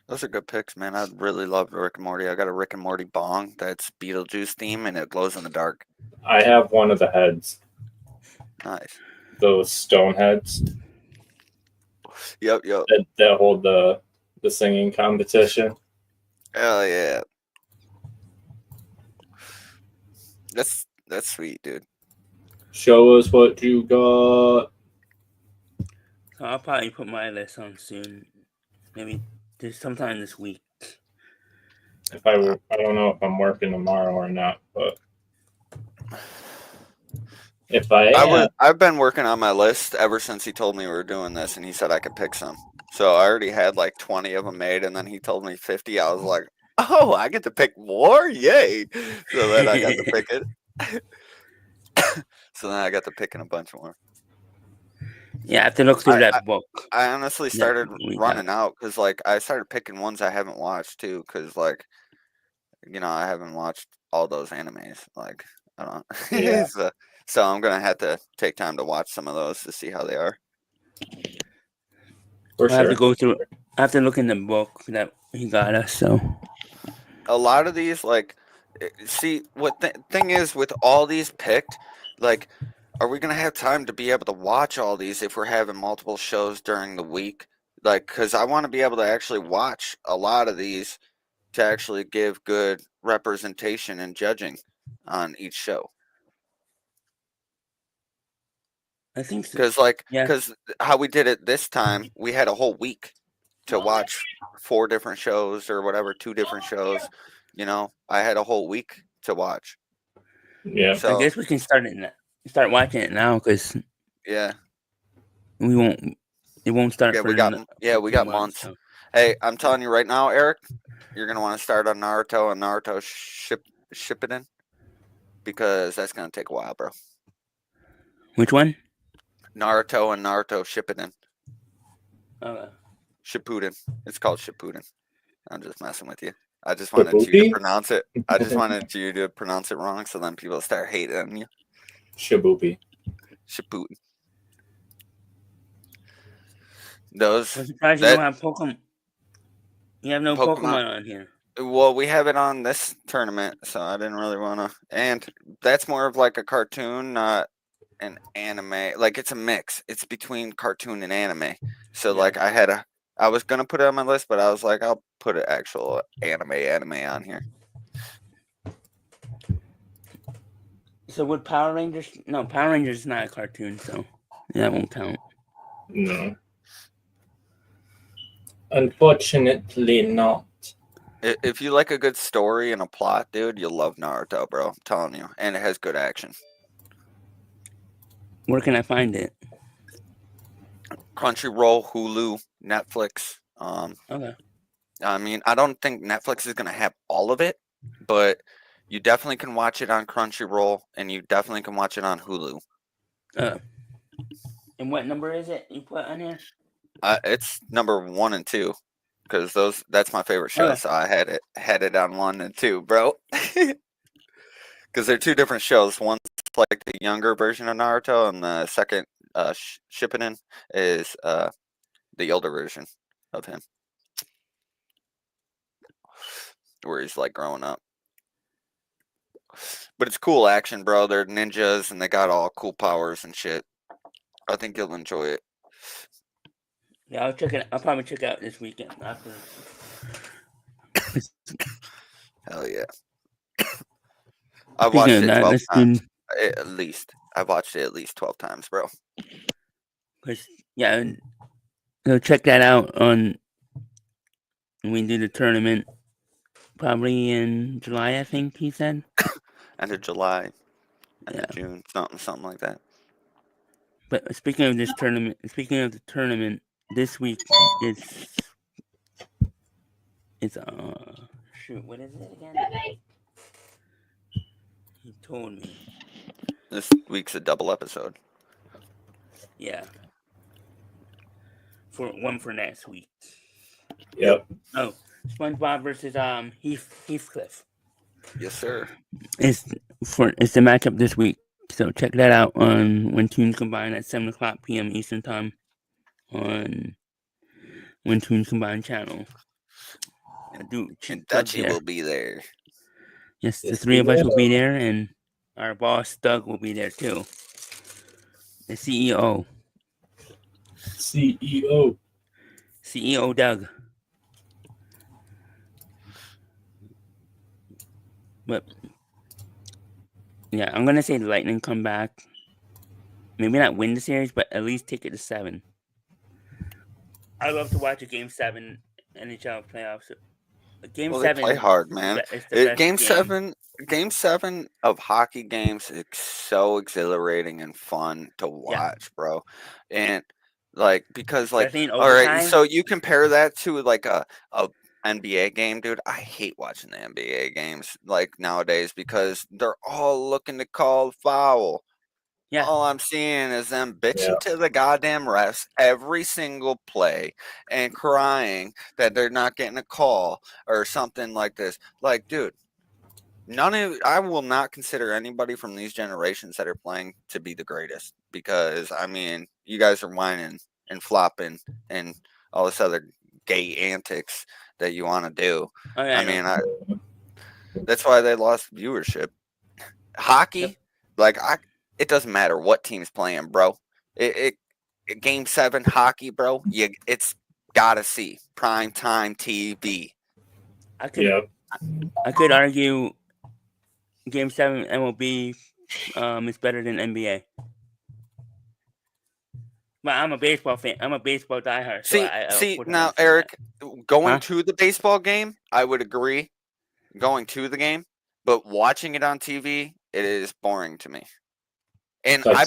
those are good picks, man. I really love Rick and Morty. I got a Rick and Morty bong that's Beetlejuice theme and it glows in the dark. I have one of the heads, Nice. those stone heads Yep. that hold the singing competition. Hell yeah. That's sweet, dude. Show us what you got. So I'll probably put my list on soon. Maybe sometime this week. If I don't know if I'm working tomorrow or not, but if I am, I've been working on my list ever since he told me we were doing this, and he said I could pick some. So I already had like 20 of them made, and then he told me 50. I was like, oh, I get to pick more? Yay. So then I got to pick it. So then I got to picking a bunch more. Yeah, I have to look through that book. I honestly started we running out because, like, I started picking ones I haven't watched, too, because, like, I haven't watched all those animes. Like, I don't. Yeah. So I'm gonna have to take time to watch some of those to see how they are. For I have to sure. go through. I have to look in the book that he got us. So A lot of these, like, see what thing is with all these picked, like, are we gonna have time to be able to watch all these if we're having multiple shows during the week? Like, because I want to be able to actually watch a lot of these to actually give good representation and judging on each show. I think so. Because Yeah. how we did it this time, we had a whole week to watch 4 different shows or whatever, 2 different shows. I had a whole week to watch. Yeah. I So guess we can start watching it now because yeah, we won't. It won't start. yeah, for we got ano- yeah, we few got months. So. Hey, I'm telling you right now, Eric, you're gonna want to start on Naruto and Naruto Shippuden because that's gonna take a while, bro. Which one? Naruto and Naruto Shippuden. Shippuden. It's called Shippuden. I'm just messing with you. I just wanted you to Shibuki? pronounce it. I just wanted you to pronounce it wrong, so then people start hating on you. Shibuki. Shippuden. Those. I'm surprised you don't have Pokemon. You have no Pokemon. Pokemon on here. Well, we have it on this tournament, so I didn't really want to. And that's more of like a cartoon, not an anime. Like, it's a mix. It's between cartoon and anime. So Yeah. like I was gonna put it on my list, but I was like, I'll put an actual anime on here. So would Power Rangers? No, Power Rangers is not a cartoon, so that won't count. No. Unfortunately not. If you like a good story and a plot, dude, you'll love Naruto, bro. I'm telling you. And it has good action. Where can I find it? Crunchyroll, Hulu, Netflix. Okay. I mean, I don't think Netflix is going to have all of it, but you definitely can watch it on Crunchyroll, and you definitely can watch it on Hulu. And what number is it you put on here? It's number 1 and 2, because that's my favorite show. Okay. So I had it on 1 and 2, bro. Because they're 2 different shows. One's like the younger version of Naruto, and the second Shippuden is the older version of him, where he's like growing up. But it's cool action, bro. They're ninjas and they got all cool powers and shit. I think you'll enjoy it. Yeah, I'll probably check it out this weekend after. Hell yeah. I watched it 12 times. At least. I've watched it at least 12 times, bro. Yeah, so check that out on when we do the tournament. Probably in July, I think he said. End of July, end of June, something like that. But speaking of the tournament, this week it's shoot, what is it again? He told me. This week's a double episode. Yeah. For next week. Yep. Oh, SpongeBob versus Heathcliff. Yes, sir. It's the matchup this week. So check that out on When Tunes Combine at 7:00 p.m. Eastern Time on When Tunes Combine channel. And Dutchie will be there. Yes, the 3 of us will be there, and our boss Doug will be there too. The CEO. CEO Doug. But yeah, I'm gonna say the Lightning come back. Maybe not win the series, but at least take it to 7. I love to watch a Game 7 NHL playoffs. Game 7. They play hard, man. Game 7 of hockey games is so exhilarating and fun to watch, bro. And because all right, so you compare that to like a NBA game, dude. I hate watching the NBA games like nowadays because they're all looking to call foul. Yeah. All I'm seeing is them bitching to the goddamn refs every single play and crying that they're not getting a call or something like this. Like, dude, I will not consider anybody from these generations that are playing to be the greatest because, I mean, you guys are whining and flopping and all this other gay antics that you want to do. Oh, yeah, I mean, that's why they lost viewership. Hockey, it doesn't matter what team's playing, bro. Game 7 hockey, bro. It's gotta see prime time TV. I could argue Game 7 MLB is better than NBA. But I'm a baseball fan. I'm a baseball diehard. See, now, Eric, going to the baseball game, I would agree. Going to the game, but watching it on TV, it is boring to me. And I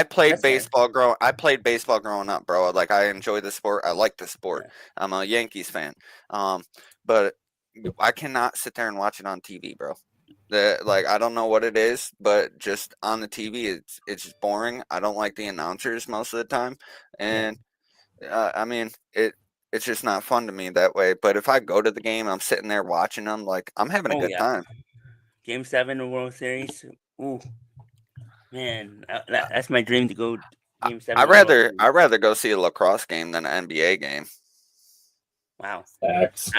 played baseball growing up, bro. Like, I enjoy the sport. I like the sport. Yeah. I'm a Yankees fan. But I cannot sit there and watch it on TV, bro. I don't know what it is, but just on the TV, it's just boring. I don't like the announcers most of the time, and I mean it's just not fun to me that way. But if I go to the game, I'm sitting there watching them, like I'm having a good time. Game 7 of World Series, ooh, man, that's my dream to go. Game 7. I'd rather go see a lacrosse game than an NBA game. Wow, facts.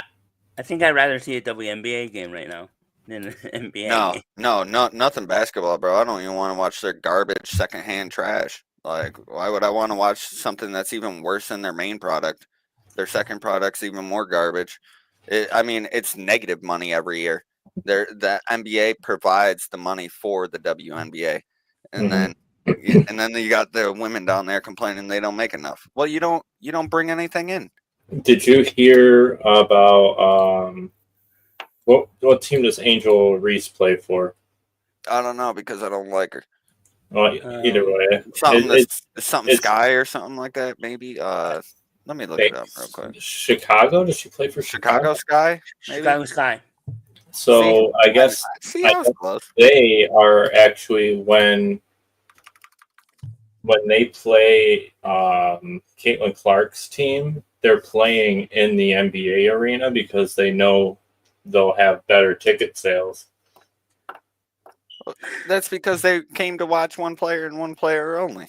I think I'd rather see a WNBA game right now. NBA. No, nothing basketball, bro. I don't even want to watch their garbage secondhand trash. Like, why would I want to watch something that's even worse than their main product? Their second product's even more garbage. It's negative money every year. The NBA provides the money for the WNBA, and then you got the women down there complaining they don't make enough. Well, you don't bring anything in. Did you hear about what team does Angel Reese play for? I don't know because I don't like her. Well, either way, something Sky or something like that. Maybe. Let me look it up real quick. Chicago? Does she play for Chicago Sky? Maybe? Chicago Sky. So I guess they are actually when they play Caitlin Clark's team, they're playing in the NBA arena because they know they'll have better ticket sales. That's because they came to watch one player and one player only.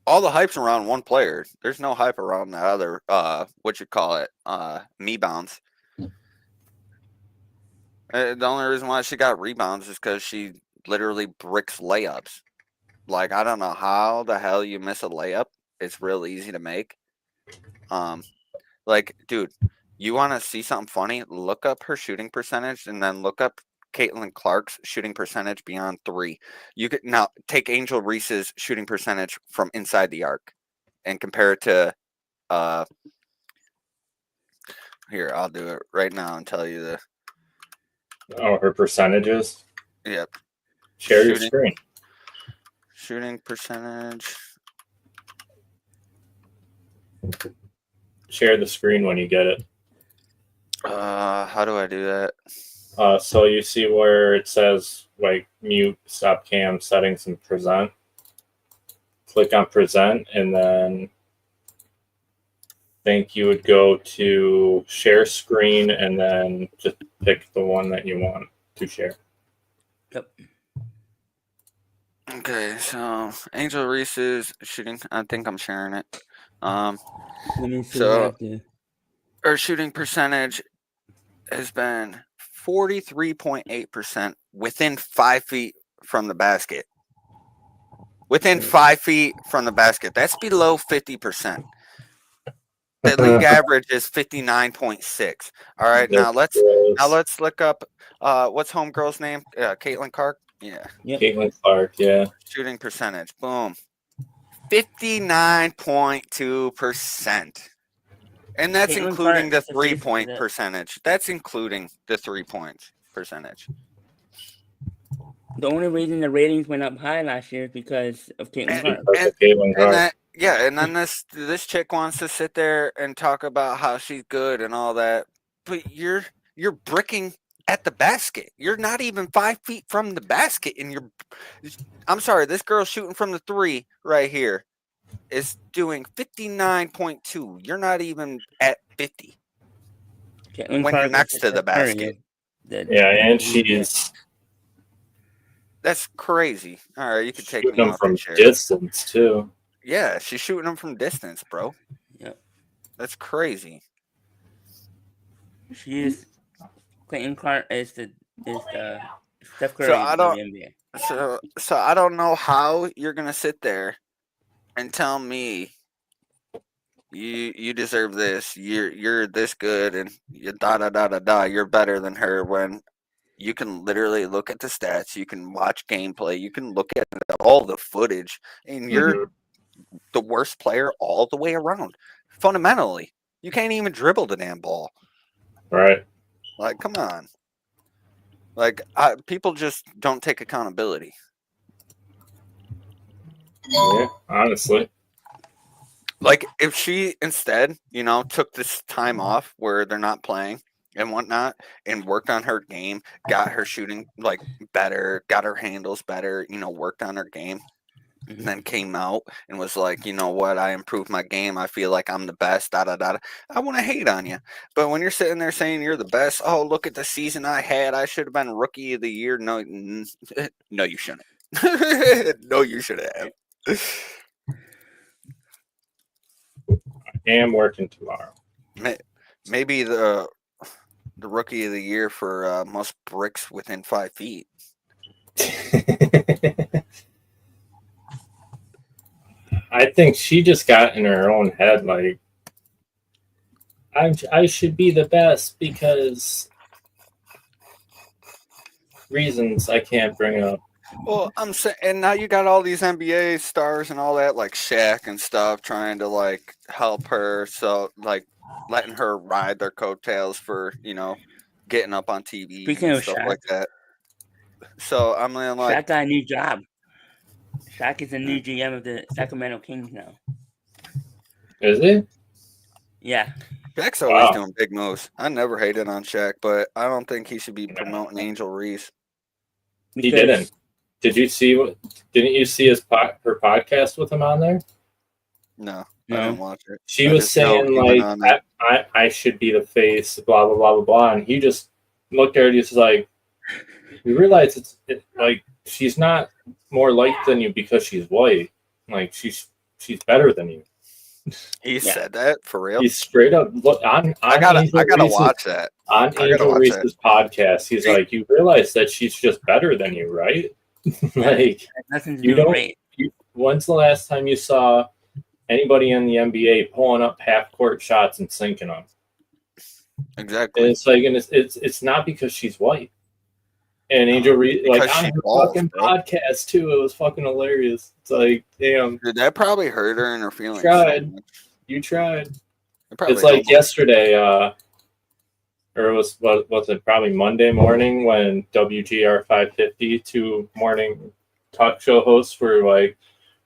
All the hype's around one player. There's no hype around the other, rebounds. The only reason why she got rebounds is because she literally bricks layups. Like, I don't know how the hell you miss a layup. It's real easy to make. Dude, you want to see something funny? Look up her shooting percentage and then look up Caitlin Clark's shooting percentage beyond 3. You could now take Angel Reese's shooting percentage from inside the arc and compare it to here, I'll do it right now and tell you her percentages. Yep. Share your screen. Shooting percentage. Share the screen when you get it. How do I do that? So you see where it says like mute, stop cam, settings, and present. Click on present, and then I think you would go to share screen, and then just pick the one that you want to share. Yep. Okay, so Angel Reese's shooting. I think I'm sharing it. Let me see. So her shooting percentage has been 43.8% within 5 feet from the basket. Within 5 feet from the basket. That's below 50%. The league average is 59.6. All right, now let's look up what's homegirl's name? Caitlin Clark. Yeah. Yep. Caitlin Clark. Yeah. Shooting percentage. Boom. 59.2%. And that's Caitlin including Clark, the 3-point percentage. That's including the 3-point percentage. The only reason the ratings went up high last year is because of Caitlin Clark. And then this chick wants to sit there and talk about how she's good and all that, but you're bricking at the basket. You're not even 5 feet from the basket, and I'm sorry, this girl shooting from the 3 right here is doing 59.2. You're not even at 50 when you're next to the basket. and she's That's crazy. All right, you can take shooting me them off from the chair. distance too. Yeah, she's shooting them from distance, bro. Yep. That's crazy. She is. Clayton Clark is the Steph Curry So I of the don't. NBA. So I don't know how you're gonna sit there and tell me you deserve this. You're this good, and you da da da da da. You're better than her when you can literally look at the stats, you can watch gameplay, you can look at all the footage, and you're the worst player all the way around. Fundamentally, you can't even dribble the damn ball. Right. Like, come on. Like, people just don't take accountability. Yeah, honestly. Like, if she instead, took this time off where they're not playing and whatnot and worked on her game, got her shooting, like, better, got her handles better, worked on her game, and then came out and was like, you know what, I improved my game. I feel like I'm the best, da-da-da. I want to hate on you. But when you're sitting there saying you're the best, oh, look at the season I had. I should have been rookie of the year. No, no, you shouldn't. No, you should have. I am working tomorrow. Maybe the rookie of the year for most bricks within 5 feet. I think she just got in her own head, like, I should be the best because reasons I can't bring up. Well, I'm saying, and now you got all these NBA stars and all that, like Shaq and stuff, trying to like help her. So, like, letting her ride their coattails for getting up on TV Speaking and of stuff Shaq, like that. So I'm like, Shaq got a new job. Shaq is the new GM of the Sacramento Kings now. Is it? Yeah. Shaq's always doing big moves. I never hated on Shaq, but I don't think he should be promoting Angel Reese. He didn't. Did you see didn't you see her podcast with him on there? No. I didn't watch it. She was saying like I should be the face, blah blah blah blah blah, and he just looked at her and he's like, you realize it's like she's not more liked than you because she's white. Like she's better than you. He said that for real. He's straight up look on I gotta watch that on Angel Reese's podcast. He's like, you realize that she's just better than you, right? Like you don't. When's the last time you saw anybody in the NBA pulling up half court shots and sinking them? Exactly. And it's like, and it's not because she's white. And Angel Reese, like on her fucking podcast too, it was fucking hilarious. It's like, damn. Did that probably hurt her in her feelings? You tried. It's like yesterday, or it was it probably Monday morning when WGR 550 two morning talk show hosts were like,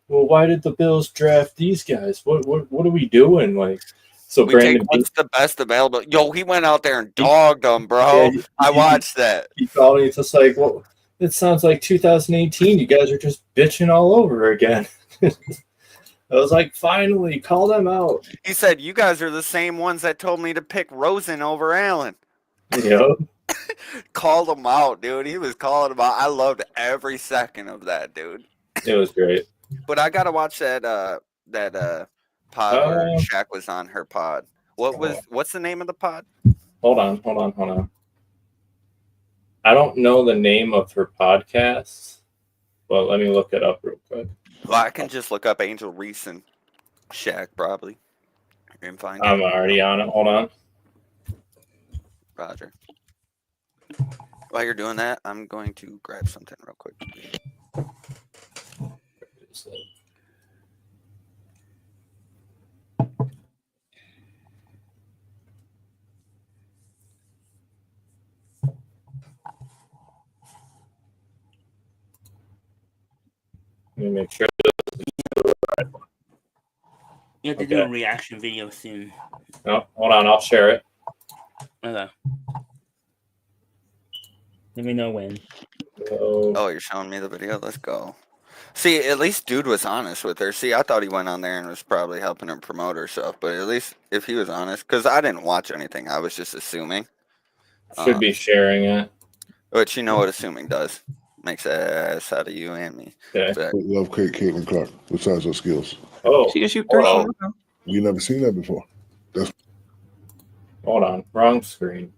well, why did the Bills draft these guys? What are we doing? Like, so we Brandon, take what's the best available. Yo, he went out there and dogged them, bro. Yeah, I watched that. He called me. It's just like, well, it sounds like 2018. You guys are just bitching all over again. I was like, finally, call them out. He said, you guys are the same ones that told me to pick Rosen over Allen. Yep. Called him out, dude. He was calling him out. I loved every second of that, dude. It was great. But I gotta watch that pod where Shaq was on her pod. What's the name of the pod? Hold on. I don't know the name of her podcast, but let me look it up real quick. Well, I can just look up Angel Reese and Shaq probably and find I'm already on it. Hold on. Roger. While you're doing that, I'm going to grab something real quick. Let me make sure. You have to do a reaction video soon. Oh, hold on. I'll share it. Okay. Let me know when. Oh, you're showing me the video? Let's go. See, at least dude was honest with her. See, I thought he went on there and was probably helping her promote herself. But at least if he was honest, because I didn't watch anything. I was just assuming. Should be sharing it. Which you know what assuming does. Makes an ass out of you and me. Okay. But Love Caitlin Clark. Besides her skills, Oh, She can shoot three Wow. from logo. we never seen that before. hold on. Wrong screen.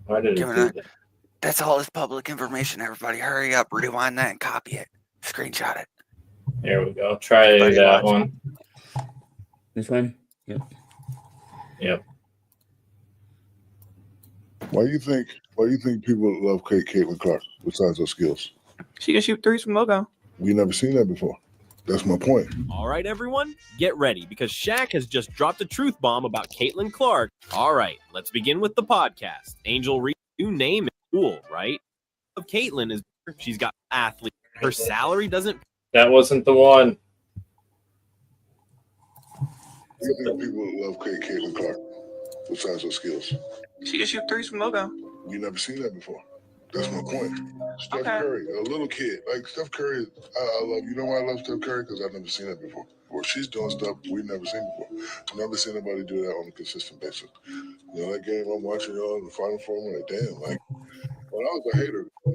Why did it Give it do a- that? that's all this public information. Everybody, hurry up, rewind that and copy it. Screenshot it. There we go. Try Everybody that watch. one. This one? Yep. Yep. Why do you think people love Caitlin Clark? Besides her skills, She can shoot threes from logo. we never seen that before. That's my point. All right, everyone, get ready because Shaq has just dropped a truth bomb about Caitlin Clark. All right, let's begin with the podcast. Angel Reese, new name is cool, right? Of Caitlin is she's got athlete. Her salary doesn't. That wasn't the one. Why do you think people love Caitlin Clark? Besides her skills, She can shoot threes from logo. we never seen that before. That's my point. Steph Okay. Curry, a little kid. Like Steph Curry, I love. You know why I love Steph Curry? Because I've never seen that before. Well, she's doing stuff we've never seen before. Never seen anybody do that on a consistent basis. You know, that game I'm watching y'all in the Final Four, I'm like, damn, like, when I was a hater, she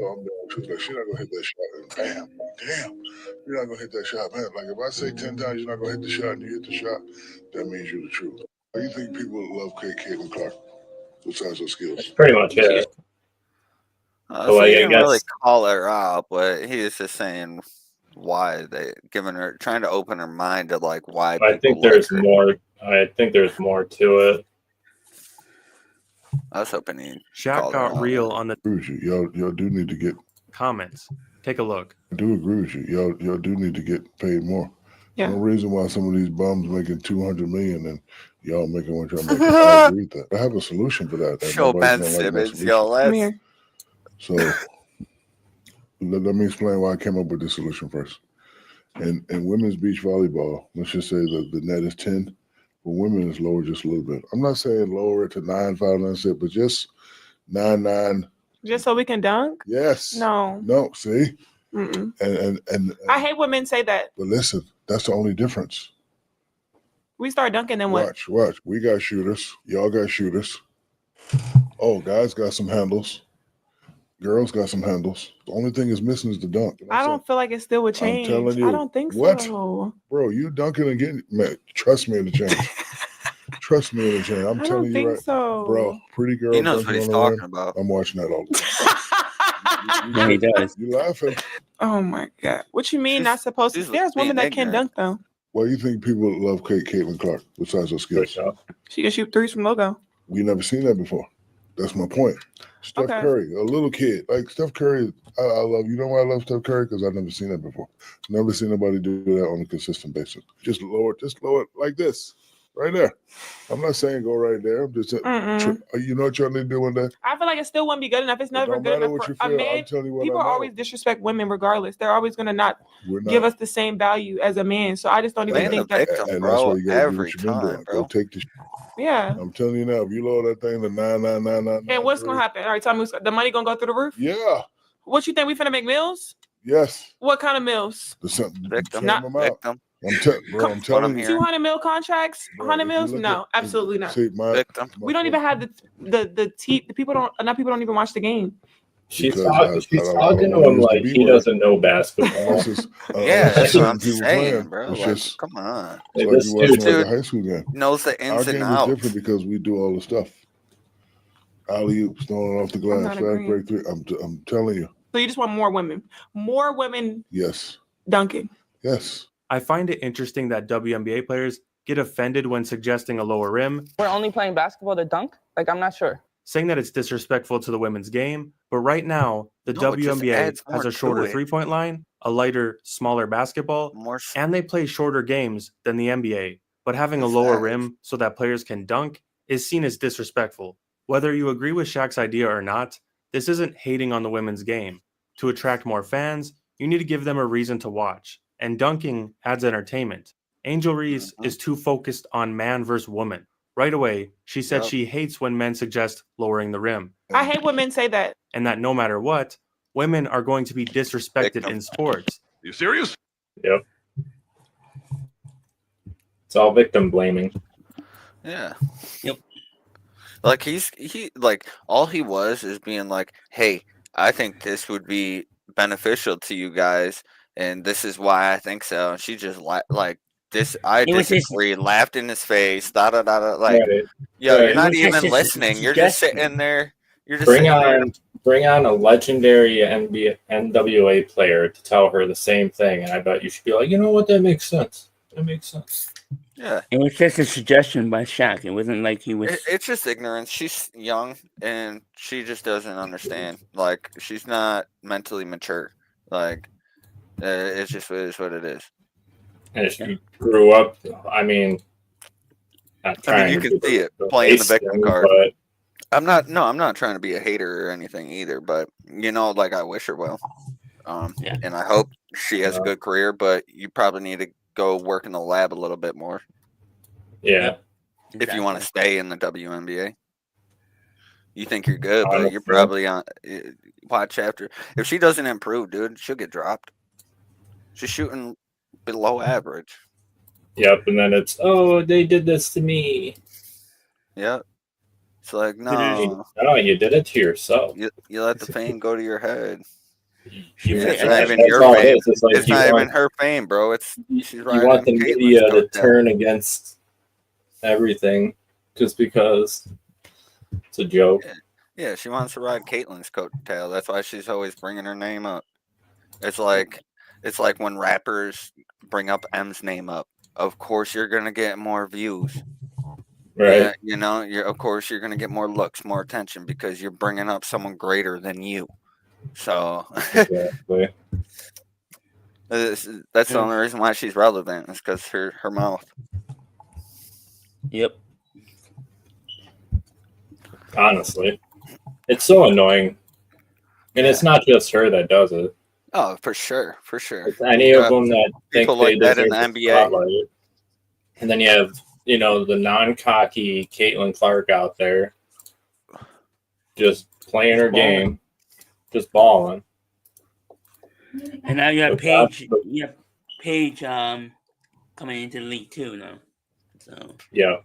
was like, she's not going to hit that shot. And bam, damn, you're not going to hit that shot. Man, like, if I say 10 times you're not going to hit the shot and you hit the shot, that means you're the truth. Why do you think people love Caitlin Clark besides her skills? That's pretty much it. So So, like, he I didn't really guess- call her out, but he was just saying why they giving her, trying to open her mind to like why. I think people like there's her. more. I think there's more to it. I was hoping he. Shaq Called her got out. real on the I agree with you. Y'all do need to get. comments. Take a look. I do agree with you. Y'all do need to get paid more. Yeah. No reason why some of these bums making $200 million and y'all making what y'all making. I agree with that. I have a solution for that. and Show Ben nobody's gonna like my Simmons, solution. yo, Come let's. here. So let me explain why I came up with this solution first. In women's beach volleyball, let's just say the net is 10. For women, it's lower just a little bit. I'm not saying lower it to 9, 5, 9, 6, but just 9, 9. Just so we can dunk? Yes. No. No. See. Mm-mm. And I hate when men say that. but listen, that's the only difference. We start dunking, then what? Watch. We got shooters. Y'all got shooters. Oh, guys got some handles. Girls got some handles. The only thing is missing is the dunk. And I that's don't feel like it still would I'm change. telling you. I don't think What? so. Bro, you dunking and getting, man, trust me in the change. Trust me in the change. I'm I telling don't you think right. so. Bro, pretty girl. He knows what dunking he's on the rim. talking about. I'm watching that all the time. No, he does. You laughing. Oh my God. What you mean She's- not supposed to? she's There's women being that can ignorant. dunk though. Why do you think people love Caitlin Clark besides her Good skills? job. She can shoot threes from logo. We never seen that before. That's my point. Steph Okay. Curry, a little kid. Like Steph Curry, I love. You know why I love Steph Curry? Because I've never seen that before. Never seen nobody do that on a consistent basis. Just lower it like this. Right there. I'm not saying go right there. I'm just Mm-mm. you know what y'all need to do one day? I feel like it still wouldn't be good enough. It's It never don't good matter enough what for you a feel. man. I'm telling you what People I know. always disrespect women regardless. They're always going to not We're not. give us the same value as a man. So I just don't even Playing think the that. victim, and that's why bro, you gotta do every what you've been time, doing. bro. Go take the. Yeah. I'm telling you now, if you lower that thing to 99999. And what's going to happen? All right, tell me, the money going to go through the roof? Yeah. What you think? We finna make meals? Yes. What kind of meals? Victim, Not- them out. victim, I'm telling you. here. 200 mil contracts? Bro, 100 if you mils? look No, at- absolutely not. See, victim. We don't even have the people don't even watch the game. She's Because talking I to don't him use the like B he word. doesn't know basketball. Unless it's, Yeah, unless that's it's what I'm people saying, playing. bro. It's Like, just come on. it's like This you watching like dude a high school game. knows the Our ins game and is outs. different because we do all the stuff. Alley oops, throwing it off the glass, not fast agreeing. break three. I'm telling you, So you just want more women yes, dunking. yes. I find it interesting that WNBA players get offended when suggesting a lower rim, We're only playing basketball to dunk? Like, I'm not sure. saying that it's disrespectful to the women's game. But right now, the No, it just WNBA adds has more a shorter to it. three-point line, a lighter, smaller basketball, More s- and they play shorter games than the NBA. But having a That's lower facts. rim so that players can dunk is seen as disrespectful. Whether you agree with Shaq's idea or not, this isn't hating on the women's game. To attract more fans, you need to give them a reason to watch. And dunking adds entertainment. Angel Reese Mhm. is too focused on man versus woman. Right away, she said Yep. she hates when men suggest lowering the rim, I hate when men say that. and that no matter what, women are going to be disrespected Victim. in sports. You serious? Yep. It's all victim blaming. Yeah. Yep. Like all he was is being like, hey, I think this would be beneficial to you guys, and this is why I think so. And she just like this. I It was just disagree. Laughed in his face. Da da da da. Like, Right. yo, Right. you're not was just even his listening. You're just suggestion. sitting there. You're just Bring sitting there. on a legendary NWA player to tell her the same thing, and I bet you should be like, you know what, that makes sense. That makes sense. Yeah. It was just a suggestion by Shaq. It wasn't like he was. It's just ignorance. She's young and she just doesn't understand. Like, she's not mentally mature. Like, it's just what it is. And she grew up. I mean, not I mean, trying you to can do see it playing the race victim thing, card. but I'm not trying to be a hater or anything either, but like, I wish her well. Yeah. And I hope she has a good career, but you probably need to go work in the lab a little bit more yeah, if you want to stay in the WNBA. You think you're good, but Honestly. you're probably on. Watch after. If she doesn't improve, dude, she'll get dropped. She's shooting below average. yep. And then it's, oh, they did this to me. Yep. It's like, no, No, you did it to yourself. you let the fame go to your head. You- It's Yeah, not that's even your all it fame. is. It's like It's you not want- even her fame, bro. She's you riding want the Caitlin's media to coattail. turn against everything just because it's a joke. Yeah, she wants to ride Caitlin's coattail. That's why she's always bringing her name up. It's like when rappers bring up M's name up. Of course, you're gonna get more views. Right. Yeah, of course you're gonna get more looks, more attention because you're bringing up someone greater than you. So Exactly. that's the only reason why she's relevant is because her mouth. Yep. Honestly, it's so annoying, and it's not just her that does it. Oh, for sure. It's any of them that think people they like that deserve in the the NBA. spotlight. And then you have, the non-cocky Caitlin Clark out there, just playing her game, just balling. And now you have But Paige. that's- You have Paige coming into the league too now. So Yeah.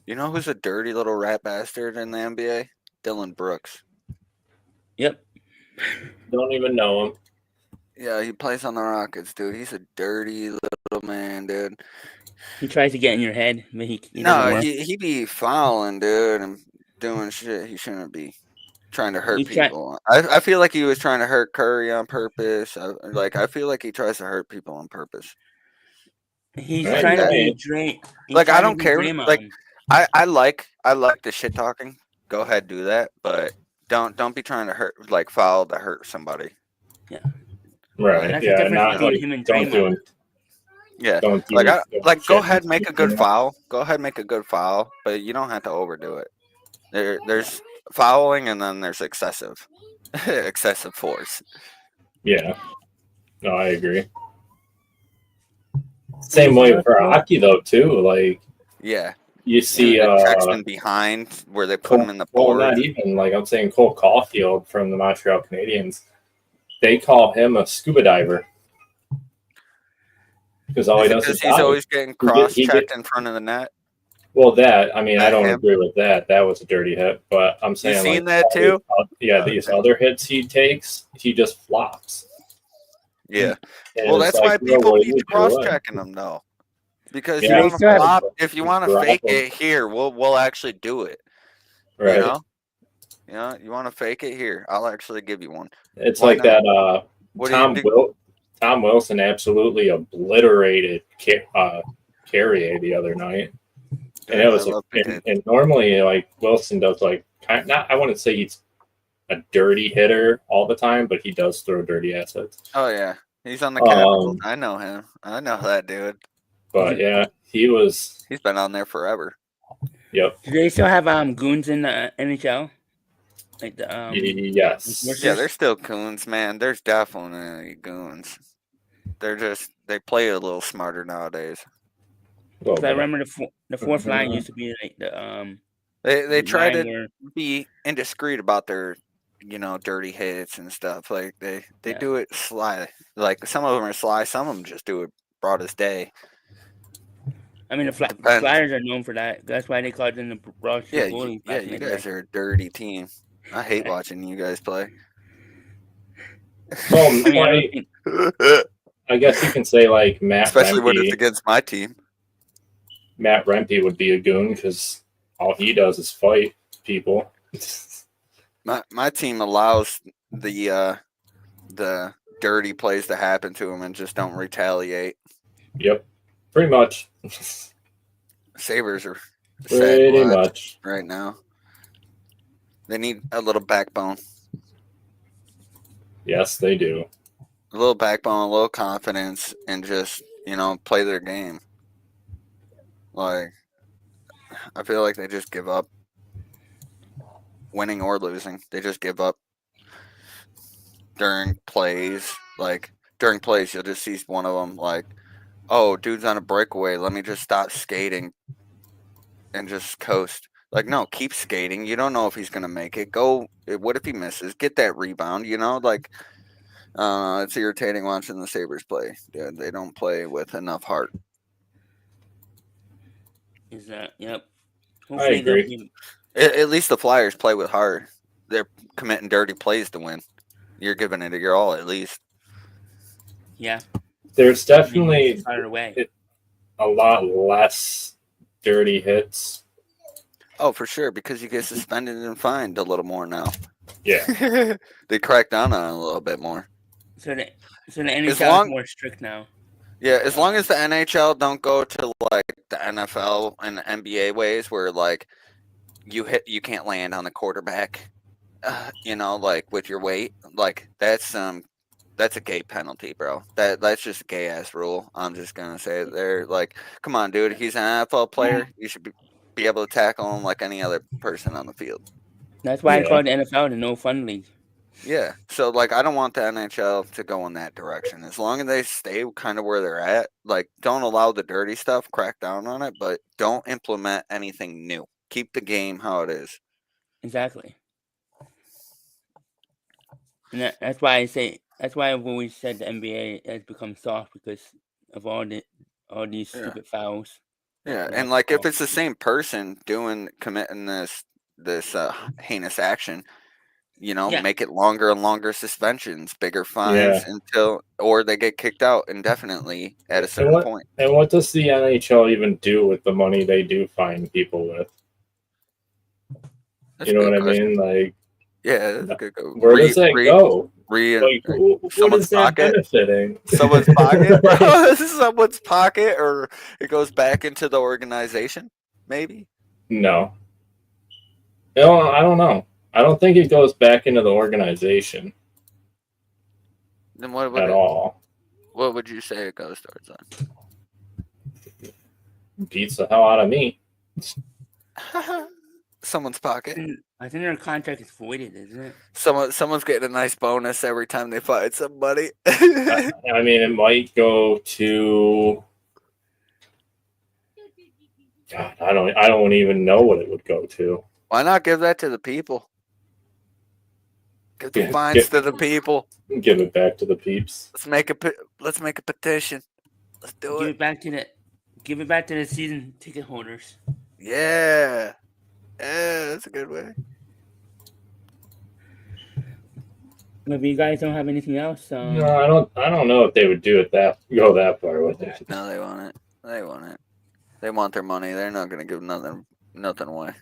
You know who's a dirty little rat bastard in the NBA? Dylan Brooks. yep. Don't even know him. Yeah, he plays on the Rockets, dude. He's a dirty little man, dude. He tries to get in your head, but he doesn't No, work. he be fouling, dude, and doing shit he shouldn't be. Trying to hurt people. I feel like he was trying to hurt Curry on purpose. I feel like he tries to hurt people on purpose. He's Right, trying to yeah. be Dray. Like, I don't care. Draymond. Like, I like the shit talking. Go ahead, do that, but don't be trying to foul to hurt somebody. Right. That's the Yeah. difference Not between like him and don't do Draymond. it. Yeah, Don't do go ahead, make a good foul. Go ahead, make a good foul, but you don't have to overdo it. There's fouling, and then there's excessive force. Yeah. No, I agree. Same way for hockey though too. Like Yeah, you see, Jackson behind where they put him in the well, board. not even like I'm saying Cole Caulfield from the Montreal Canadiens. They call him a scuba diver because all he does is Because he's always getting cross-checked in front of the net. Well, I don't him? agree with that. That was a dirty hit, but I'm saying seen like, that too? These other hits he takes, he just flops. Yeah. And Well, it's that's why like, bro, people what are be you cross-checking them though. Because Yeah. you want to flop, Exactly. if you want to Drop fake them. it here, we'll actually do it. Right. You know, you want to fake it here? I'll actually give you one. It's Why like not? that. What do you do? Tom Wilson absolutely obliterated Carrier the other night, and it was. And normally, like Wilson does, like not. I wouldn't say he's a dirty hitter all the time, but he does throw dirty assets. Oh yeah, he's on the Capitals. I know him. I know that dude. But yeah, he was. He's been on there forever. Yep. Do they still have goons in the NHL? Like the Yes. Yeah, they're still goons, man. There's definitely goons. They play a little smarter nowadays. Because I remember the fourth line used to be like the They try line to where- be indiscreet about their dirty hits and stuff. Like they do it sly. Like some of them are sly, some of them just do it broad as day. I mean, the Depends. Flyers are known for that. That's why they called them the Broad Street Bullies. Yeah, you guys are a dirty team. I hate watching you guys play. Well, I mean, I guess you can say like Matt Especially when it's Rempe. against my team. Matt Rempe would be a goon because all he does is fight people. My team allows the dirty plays to happen to him and just don't retaliate. Yep, pretty much. Sabres are Pretty sad much right now. They need a little backbone. Yes, they do. A little backbone, a little confidence, and just, play their game. Like, I feel like they just give up. Winning or losing, they just give up during plays. Like, during plays, you'll just see one of them like, oh, dude's on a breakaway. Let me just stop skating and just coast. Like, no, keep skating. You don't know if he's going to make it. Go. What if he misses? Get that rebound, Like, it's irritating watching the Sabres play. Dude, they don't play with enough heart. Is that? Yep. I agree. At least the Flyers play with heart. They're committing dirty plays to win. You're giving it your all, at least. Yeah. There's definitely away. A lot less dirty hits. Oh, for sure, because you get suspended and fined a little more now. Yeah. They crack down on it a little bit more. So the NHL is more strict now. Yeah, as long as the NHL don't go to like the NFL and the NBA ways where like you can't land on the quarterback, like with your weight, like that's a gay penalty, bro. That's just a gay ass rule. I'm just gonna say it there. Like, come on, dude, he's an NFL player. You should be able to tackle him like any other person on the field. That's why I called the NFL the no fun league. Yeah, so like I don't want the NHL to go in that direction. As long as they stay kind of where they're at, like don't allow the dirty stuff, crack down on it, but don't implement anything new. Keep the game how it is. Exactly. And that's why I've always said the NBA has become soft because of all these stupid fouls. Yeah, and like if it's the same person committing this heinous action, make it longer and longer suspensions, bigger fines or they get kicked out indefinitely at a certain point. And what does the NHL even do with the money they do fine people with? That's you know what question. I mean? Like, yeah, that's a good go. Where does that go? Someone's pocket? Benefiting? Someone's pocket? Someone's pocket, or it goes back into the organization, maybe? No, I don't know. I don't think it goes back into the organization. Then what at all? What would you say it goes towards then? Beats the hell out of me. Someone's pocket. I think their contract is voided, isn't it? Someone's getting a nice bonus every time they fight somebody. I mean, it might go to. God, I don't even know what it would go to. Why not give that to the people? Give the fines to the people. Give it back to the peeps. Let's make a petition. Let's do it. Give it back to the season ticket holders. Yeah. Yeah, that's a good way. If you guys don't have anything else, no, I don't know if they would go that far with it. No, they want it. They want it. They want their money. They're not going to give nothing away.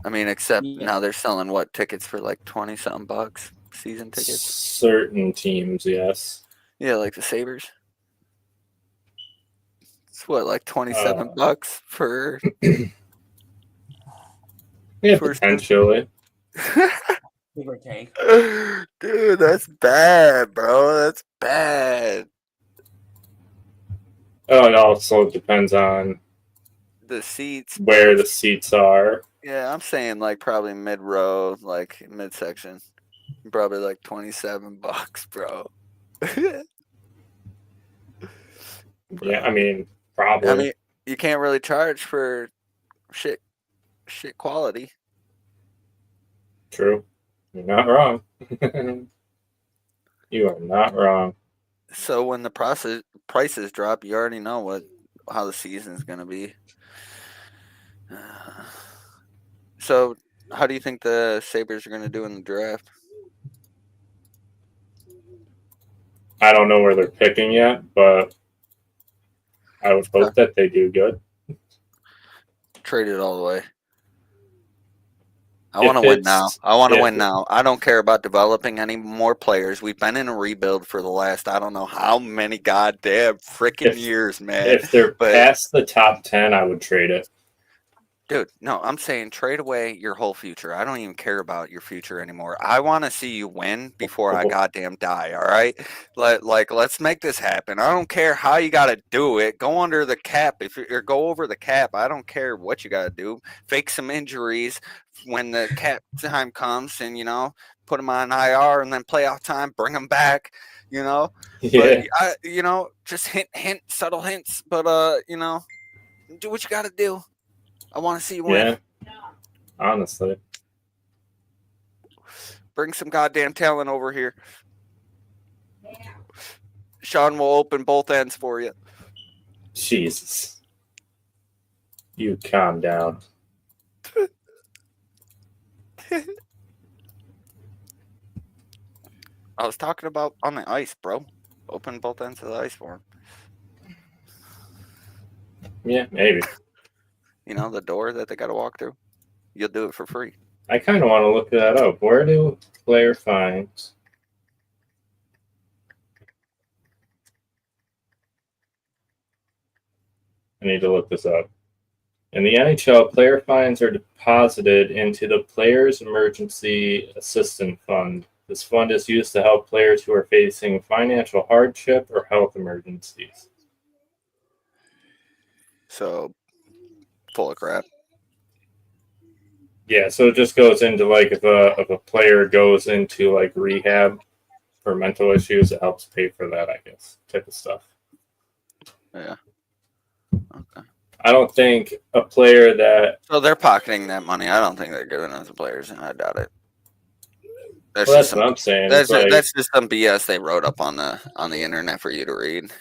I mean, except now they're selling tickets for like $20-something bucks, season tickets. Certain teams, yes. Yeah, like the Sabres. It's like $27 for. Yeah, potentially. Give or take. Dude, that's bad, bro. That's bad. Oh, it also depends on the seats, where the seats are. Yeah, I'm saying like probably mid-row, like midsection. Probably like $27, bro. Yeah, I mean, probably. I mean, you can't really charge for shit quality. True. You're not wrong. You are not wrong. So when the prices drop, you already know how the season's going to be. So how do you think the Sabres are going to do in the draft? I don't know where they're picking yet, but I would hope that they do good. Trade it all the way. I want to win now. I want to win now. I don't care about developing any more players. We've been in a rebuild for the last, I don't know how many goddamn freaking years, man. If they're past the top 10, I would trade it. Dude, no, I'm saying trade away your whole future. I don't even care about your future anymore. I want to see you win before I goddamn die, all right? Let's make this happen. I don't care how you got to do it. Go under the cap or go over the cap. I don't care what you got to do. Fake some injuries when the cap time comes and, put them on IR and then playoff time, bring them back, Yeah. But, just hint, subtle hints. But, do what you got to do. I want to see you win. Yeah, honestly. Bring some goddamn talent over here. Shawn will open both ends for you. Jesus. You calm down. I was talking about on the ice, bro. Open both ends of the ice for him. Yeah, maybe. The door that they got to walk through. You'll do it for free. I kind of want to look that up. Where do player fines? I need to look this up. In the NHL, player fines are deposited into the Players Emergency Assistance Fund. This fund is used to help players who are facing financial hardship or health emergencies. So, full of crap. Yeah, so it just goes into if a player goes into rehab for mental issues, it helps pay for that, I guess, type of stuff. Yeah. Okay. I don't think a player that... So they're pocketing that money. I don't think they're giving it to players, and I doubt it. That's what I'm saying. That's just some BS they wrote up on the internet for you to read.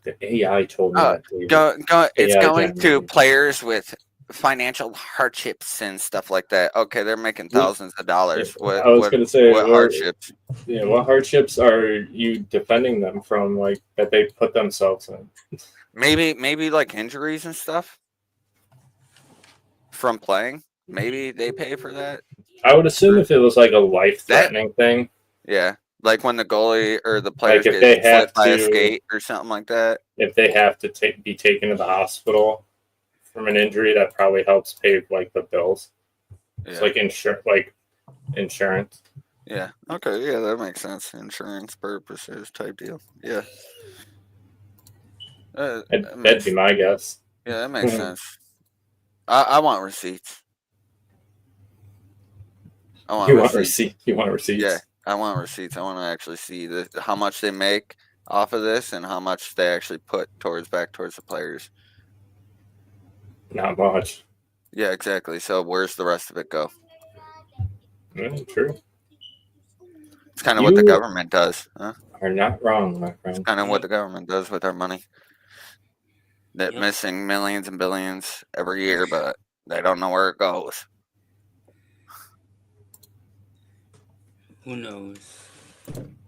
The AI told me that. It's going to players with financial hardships and stuff like that. Okay, they're making thousands of dollars. I was going to say, what hardships? Yeah, what hardships are you defending them from, that they put themselves in? Maybe like injuries and stuff from playing. Maybe they pay for that. I would assume if it was a life-threatening thing. Yeah, like when the goalie or the players if get hit by a skate or something like that. If they have to be taken to the hospital from an injury, that probably helps pay the bills. It's insurance. Yeah. Okay. Yeah, that makes sense. Insurance purposes type deal. Yeah. That'd be my guess. Yeah, that makes sense. I want receipts. You want receipts? Yeah, I want receipts. I want to actually see how much they make off of this and how much they actually put back towards the players. Not much. Yeah, exactly. So where's the rest of it go? True. It's kind of what the government does. Huh? Are not wrong, my friend. It's kind of what the government does with our money. They're missing millions and billions every year, but they don't know where it goes. Who knows?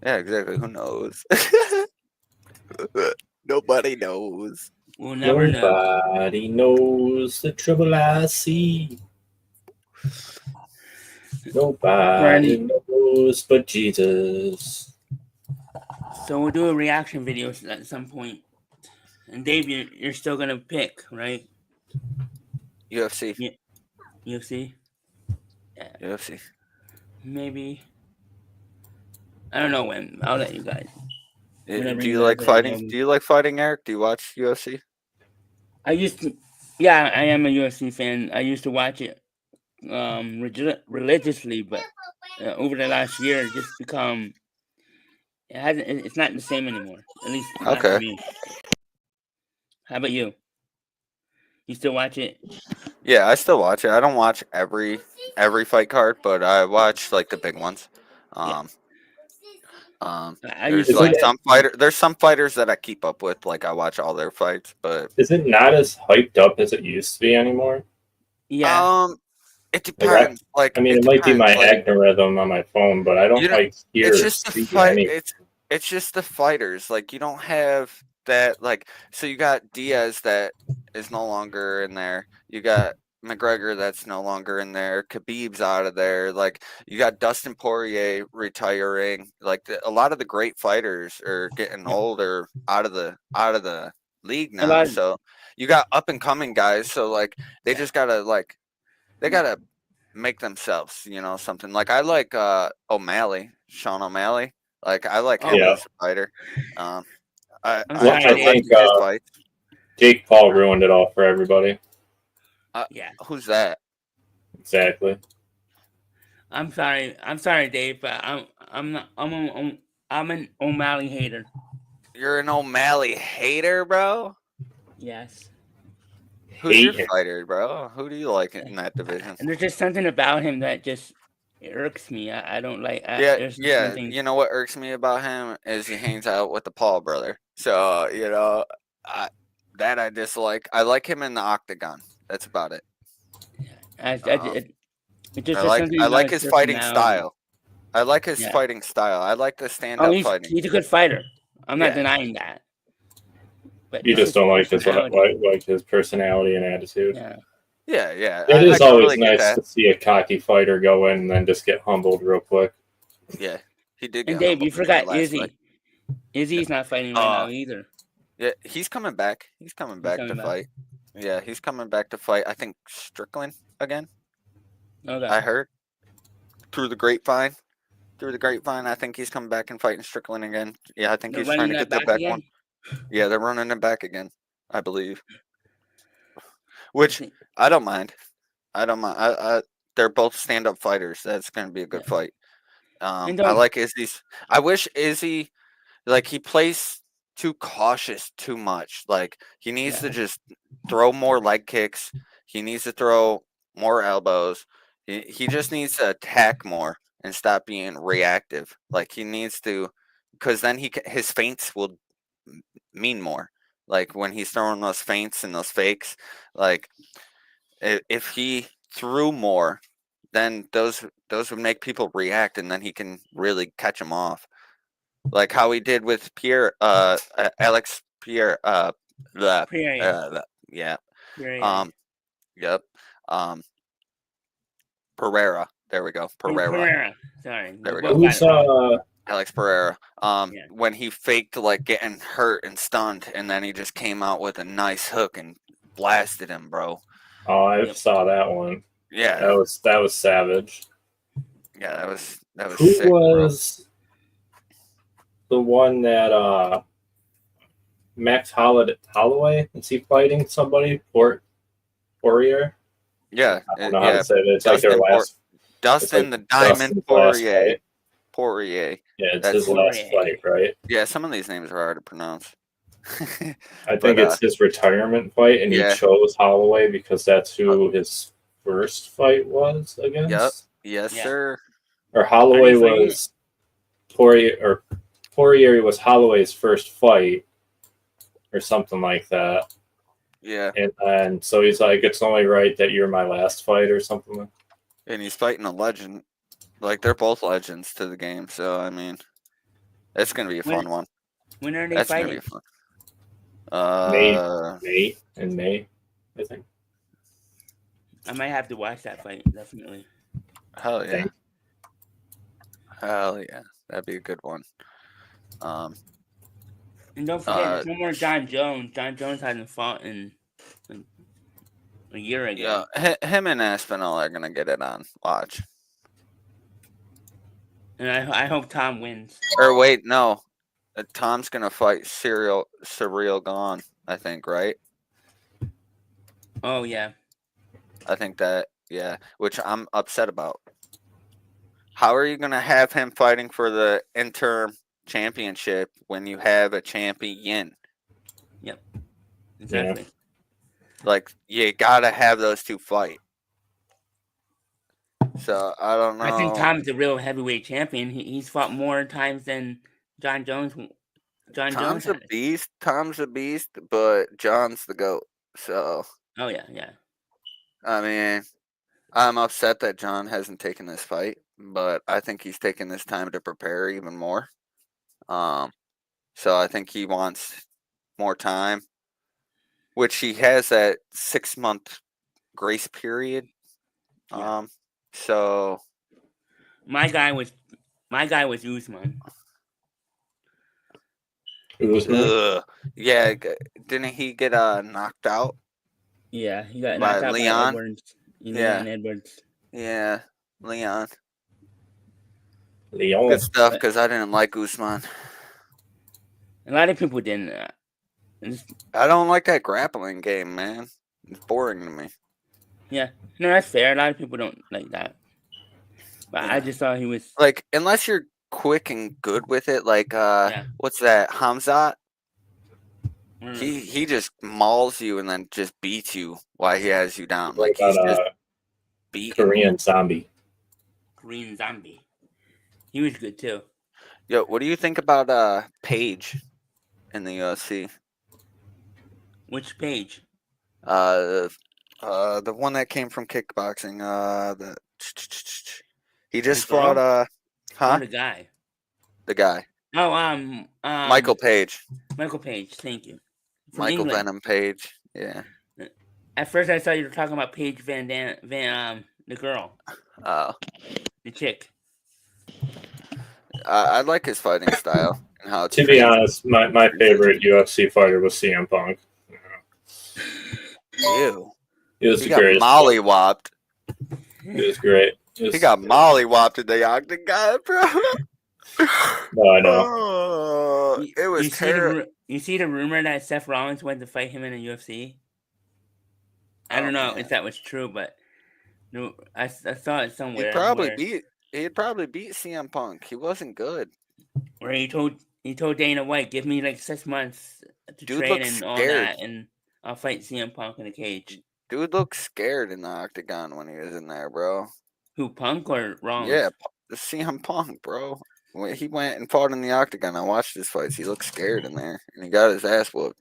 Yeah, exactly. Who knows? Nobody knows. We'll never know. Nobody knows the trouble I see. Nobody knows but Jesus. So we'll do a reaction video at some point. And Dave, you're still gonna pick, right? UFC. Yeah. UFC? Yeah. UFC. Maybe. I don't know when. I'll let you guys. Do you like fighting? Do you like fighting, Eric? Do you watch UFC? I used to. Yeah, I am a UFC fan. I used to watch it religiously, but over the last year, it's just become. It's not the same anymore. At least not for me. How about you? You still watch it? Yeah, I still watch it. I don't watch every fight card, but I watch the big ones. There's like there's some fighters that I keep up with, like I watch all their fights, but is it not as hyped up as it used to be anymore? Yeah. It depends. It might be my algorithm on my phone, but I don't hear. It's just the fight. It's just the fighters. Like, you don't have that. Like, so you got Diaz that is no longer in there. You got McGregor that's no longer in there. Khabib's out of there. Like, you got Dustin Poirier retiring. Like, a lot of the great fighters are getting older, out of the league now. So you got up and coming guys. So like, they just gotta they gotta make themselves, something. Like, I like O'Malley, Shawn O'Malley. Like, I like him as a fighter. I think Jake Paul ruined it all for everybody. Who's that? Exactly. I'm sorry, Dave, but I'm an O'Malley hater. You're an O'Malley hater, bro? Yes. Who's your fighter, bro? Who do you like in that division? And there's just something about him that just irks me. I don't like. Yeah. You know what irks me about him is he hangs out with the Paul brother. So that I dislike. I like him in the octagon. That's about it. I like his fighting style. I like his fighting style. I like the stand-up fighting. He's a good fighter. I'm not denying that. But you just don't like his personality and attitude. Yeah. It is always nice to see a cocky fighter go in and then just get humbled real quick. Yeah, he did. And Dave, you forgot Izzy. Izzy's not fighting right now either. Yeah, he's coming back. He's coming back to fight. Yeah, he's coming back to fight. I think Strickland again. Okay. I heard through the grapevine. I think he's coming back and fighting Strickland again. Yeah, I think he's trying to get that back one. Yeah, they're running it back again, I believe. Which I don't mind. They're both stand-up fighters. That's going to be a good fight. I like Izzy's. I wish Izzy, he plays too cautious too much. Like, he needs to just throw more leg kicks. He needs to throw more elbows. He just needs to attack more and stop being reactive. Like, he needs to, because then his feints will mean more. Like, when he's throwing those feints and those fakes, like, if he threw more, then those would make people react, and then he can really catch them off. Like how he did with Alex Pierre. Pereira. There we go. Pereira. Sorry. There we go. Alex Pereira. When he faked getting hurt and stunned, and then he just came out with a nice hook and blasted him, bro. Oh, I saw that one. Yeah, that was savage. Yeah, that was. Who sick, was the one that Max Holloway? Is he fighting somebody? Poirier? Yeah, I don't know how to say it. It's Dustin, their last. Dustin the Diamond Poirier. Yeah, it's his last fight, right? Yeah, some of these names are hard to pronounce. I think it's his retirement fight, and he chose Holloway because that's who his first fight was against. Yep. Yes, sir. Or Holloway was Poirier was Holloway's first fight, or something like that. Yeah. And so he's like, it's only right that you're my last fight, or something. And he's fighting a legend. Like, they're both legends to the game, so I mean, it's gonna be a fun one. When are they fighting? Gonna be fun. May, I think. I might have to watch that fight, definitely. Hell yeah. Hell yeah. That'd be a good one. And don't forget, there's no more John Jones. John Jones hasn't fought in a year ago. Yeah, him and Aspinall are gonna get it on. Watch. And I hope Tom wins. Or wait, no. Tom's gonna fight Surreal Gone, I think, right? Oh yeah. I think that, which I'm upset about. How are you gonna have him fighting for the interim championship when you have a champion? Yep. Exactly. Like, you gotta have those two fight. So I don't know. I think Tom's the real heavyweight champion. He's fought more times than John Jones. John Tom's Jones. a beast. Tom's a beast, but John's the GOAT. So, Oh yeah. I mean, I'm upset that John hasn't taken this fight, but I think he's taken this time to prepare even more. So I think he wants more time, which he has that 6-month grace period. Yeah. So My guy was Usman. yeah, didn't he get knocked out? Yeah, he got By knocked out Leon? by Edwards. Yeah. Leon Edwards. Yeah, Leon. Leon. Good stuff, because I didn't like Usman. A lot of people didn't. I don't like that grappling game, man. It's boring to me. Yeah, no, that's fair. A lot of people don't like that. But Yeah. I just thought he was Like, unless you're quick and good with it, like what's that? Hamzat? He just mauls you and then just beats you while he has you down. Like he's just beating. Korean Zombie. Korean Zombie. He was good too. Yo, what do you think about Paige in the UFC? Which page? The one that came from kickboxing. He just fought Oh, the guy. the guy. Oh, Michael Page. Michael Page, thank you. From Michael England. Venom Page. Yeah. At first, I thought you were talking about Paige the girl, the chick. I like his fighting style and how it's. To be honest, my favorite UFC fighter was CM Punk. Ew. He was He the got greatest. mollywopped. He was great. He got mollywopped in the octagon, bro. No, I know. Oh, it was terrible. You see the rumor that Seth Rollins went to fight him in the UFC? I don't know if that was true, but no, I saw it somewhere. He'd probably beat CM Punk. He wasn't good. Where he told Dana White, give me like 6 months to Dude train looks and all scared. that, and I'll fight CM Punk in a cage. Dude looked scared in the octagon when he was in there, bro. Who, Punk or Rollins? Yeah, CM Punk, bro. When he went and fought in the octagon, I watched his fights. He looked scared in there, and he got his ass whooped.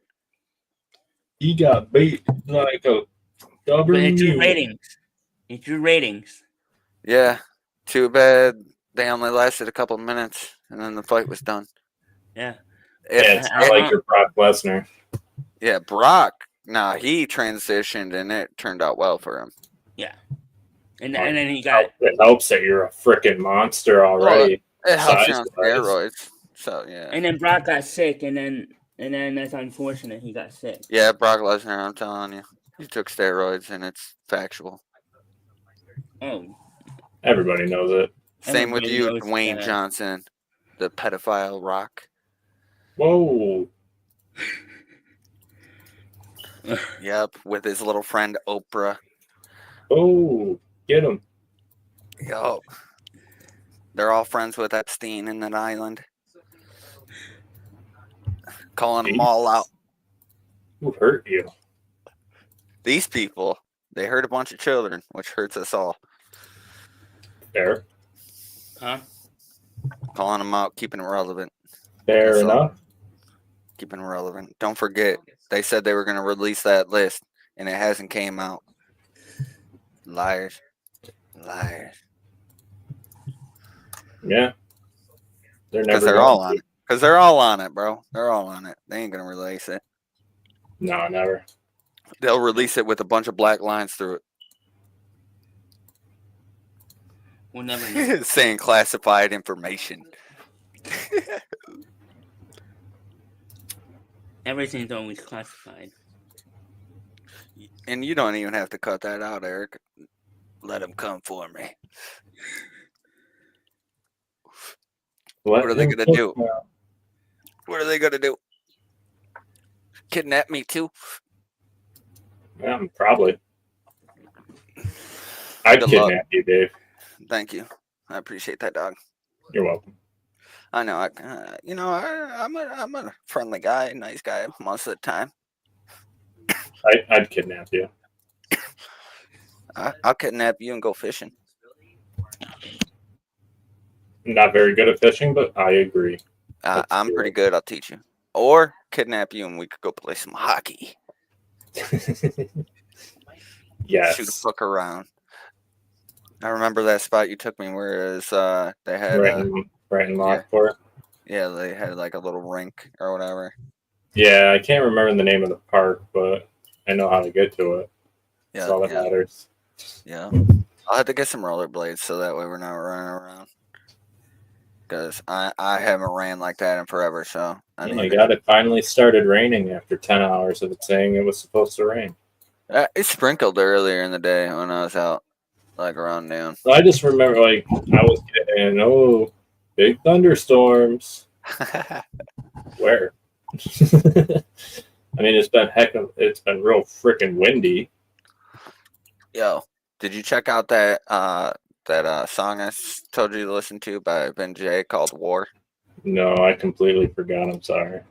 He got beat like a But stubborn it drew mule. ratings. It drew ratings. Yeah, too bad they only lasted a couple minutes, and then the fight was done. Yeah. Yeah, it's not like your Brock Lesnar. Yeah, Brock. Nah, he transitioned, and it turned out well for him. Yeah. And then he got... It helps that you're a freaking monster already. It helps you on size-wise. steroids. So, yeah. And then Brock got sick, and then that's unfortunate. He got sick. Yeah, Brock Lesnar, I'm telling you. He took steroids, and it's factual. Oh. Everybody knows it. Same with Everybody you, knows Dwayne that. Johnson, the pedophile Rock. Whoa. Yep, with his little friend Oprah. Oh, get him. Yo. They're all friends with Epstein in that island. Calling them all out. Who hurt you? These people, they hurt a bunch of children, which hurts us all. Fair. Huh? Calling them out, keeping it relevant. Fair That's all. enough. Keeping it relevant. Don't forget, they said they were going to release that list, and it hasn't came out. Liars. Liars. Yeah. They're never Because they're going all to. on it. Because they're all on it, bro. They're all on it. They ain't going to release it. No, never. They'll release it with a bunch of black lines through it. We'll never know. Saying classified information. Everything's always classified. And you don't even have to cut that out, Eric. Let them come for me. What are they going to do? What are they going to do? Kidnap me too? Yeah, probably. I'd Good luck. kidnap you, Dave. Thank you. I appreciate that, dog. You're welcome. I know. I'm a friendly guy, nice guy most of the time. I'd kidnap you. I'll kidnap you and go fishing. I'm not very good at fishing, but I agree. I'm pretty good. I'll teach you. Or kidnap you and we could go play some hockey. Yes. Shoot a fuck around. I remember that spot you took me where it was, they had right in Lockport. Yeah, they had like a little rink or whatever. Yeah, I can't remember the name of the park, but I know how to get to it. Yeah, That's all that matters. Yeah. I'll have to get some rollerblades so that way we're not running around. Because I haven't ran like that in forever, so Oh my God, it finally started raining after 10 hours of it saying it was supposed to rain. It sprinkled earlier in the day when I was out, like around noon. So I just remember, like, I was getting, big thunderstorms. Where? I mean, it's been real freaking windy. Yo, did you check out that song I told you to listen to by Ben J called War? No, I completely forgot. I'm sorry.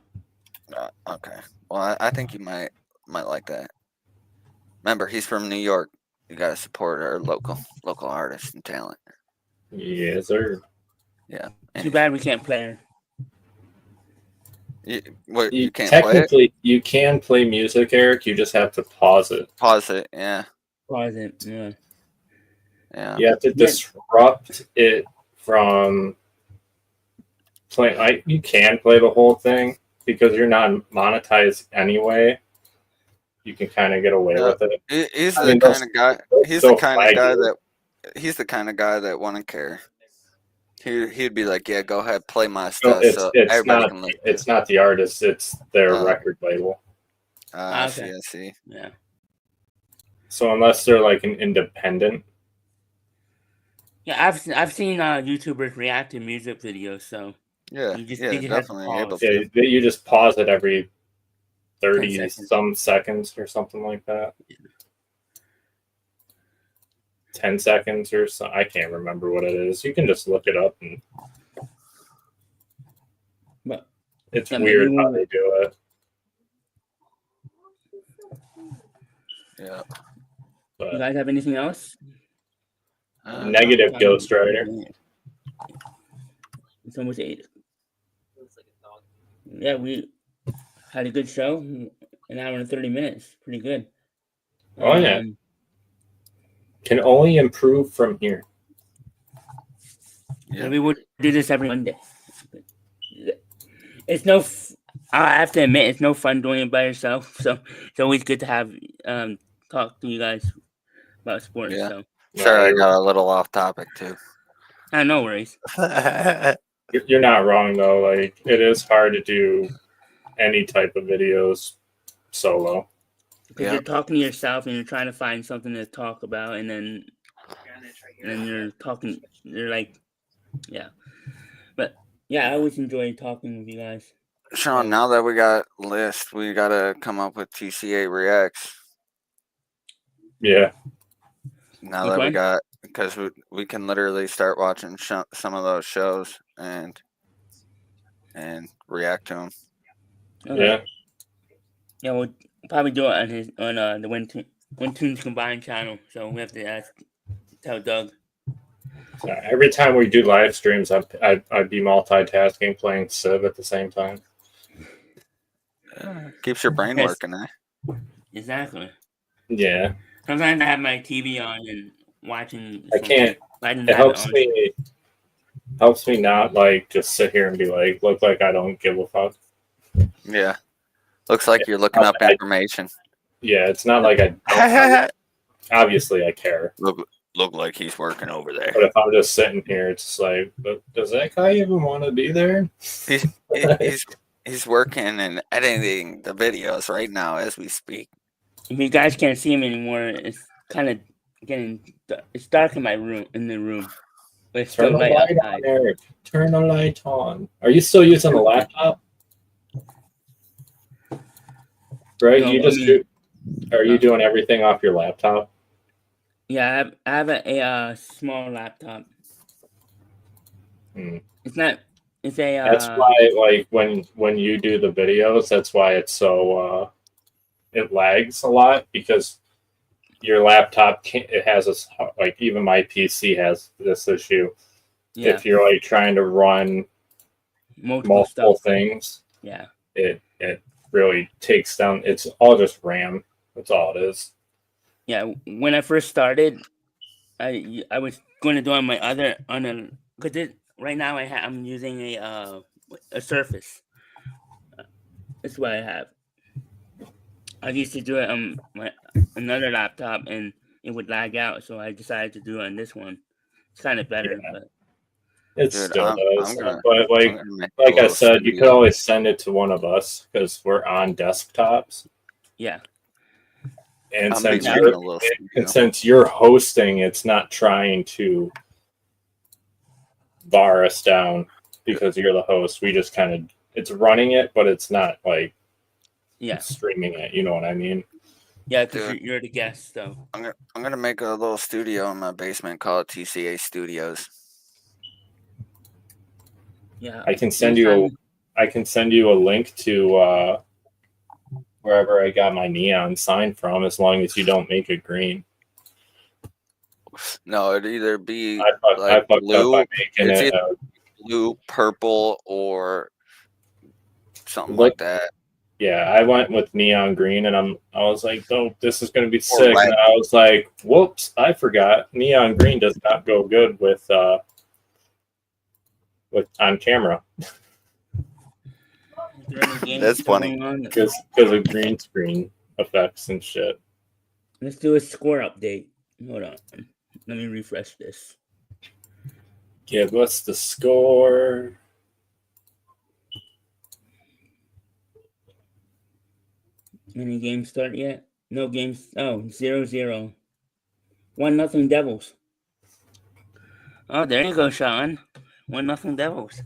Okay. Well, I think you might like that. Remember, he's from New York. You gotta support our local artists and talent. Yes, sir. Yeah. Too bad we can't play her. You can't technically, play it? you can play music, Eric. You just have to pause it. Pause it, yeah. Pause it, yeah. Yeah. You have to disrupt it from playing. You can play the whole thing because you're not monetized anyway. You can kind of get away with it. He's the kind of guy. He's the kind of guy that wouldn't care. He'd be like, "Yeah, go ahead, play my stuff." So everybody can listen. It's not the artist; it's their record label. I see. Yeah. So unless they're like an independent. Yeah, I've seen YouTubers react to music videos. So yeah, you definitely able to. Yeah, you just pause it every 30 some seconds or something like that. 10 seconds or so. I can't remember what it is. You can just look it up, and it's weird how they do it. Yeah. But you guys have anything else? Negative Ghost Rider. It's almost 8. Yeah, we had a good show. An hour and 30 minutes. Pretty good. Oh, yeah. Can only improve from here. Yeah. We would do this every Monday. It's no... I have to admit, it's no fun doing it by yourself. So it's always good to have talk to you guys about sports. Yeah. So. Sorry, I got a little off topic too. No worries. You're not wrong though. Like, it is hard to do any type of videos solo. Because you're talking to yourself and you're trying to find something to talk about, and then you're talking. You're like, yeah. But yeah, I always enjoy talking with you guys. Shawn, now that we got list, we gotta come up with TCA reacts. Yeah. Now that we got, because we can literally start watching some of those shows and react to them. Okay. Yeah. Yeah, we'll probably do it on the When Tunes Combined channel. So we have to tell Doug. Every time we do live streams, I'd be multitasking, playing Civ at the same time. Keeps your brain working, eh? Exactly. Yeah. Sometimes I have my TV on and watching. I can't. It helps me not like just sit here and be like, look like I don't give a fuck. Yeah. Looks like you're looking up information. Yeah, it's not like I don't. Obviously, I care. Look like he's working over there. But if I'm just sitting here, it's just like, but does that guy even want to be there? He's working and editing the videos right now as we speak. If you guys can't see him anymore, it's kind of it's dark in my room. But it's Turn the light on, Eric. Turn the light on. Are you still using the laptop? Right? No, are you doing everything off your laptop? Yeah, I have a small laptop. It's not. It's a. That's why, like, when you do the videos, that's why it's so. It lags a lot because your laptop it has this, like, even my PC has this issue. Yeah. If you're like trying to run multiple multiple stuff. things, Yeah. it really takes down. It's all just RAM. That's all it is. Yeah. When I first started, I was going to do on my other because right now I'm using a Surface. That's what I have. I used to do it on another laptop and it would lag out, so I decided to do it on this one. It's kind of better, Yeah. but It Dude, still does. But I'm like gonna make a I little said, you could studio. always send it to one of us because we're on desktops. yeah. And I'm since making you're a little and studio. since you're hosting, it's not trying to bar us down because you're the host. We just kind of it's running it, but it's not like Yeah. streaming it. You know what I mean? Yeah, because Dude. you're the guest, so. I'm gonna make a little studio in my basement, call it TCA Studios. Yeah. I can send you a link to wherever I got my neon sign from, as long as you don't make it green. No, it'd either be I fucked up blue. by making It's it. either blue, purple, or something Look- like that. Yeah, I went with neon green, and I was like, oh, this is gonna be Or sick. red. And I was like, whoops, I forgot. Neon green does not go good with on camera That's funny. because of green screen effects and shit. Let's do a score update. Hold on. Let me refresh this. Give us the score. Any games start yet? No games. Oh, 0-0. 1-0 Devils. Oh, there you go, Shawn. 1-0 Devils.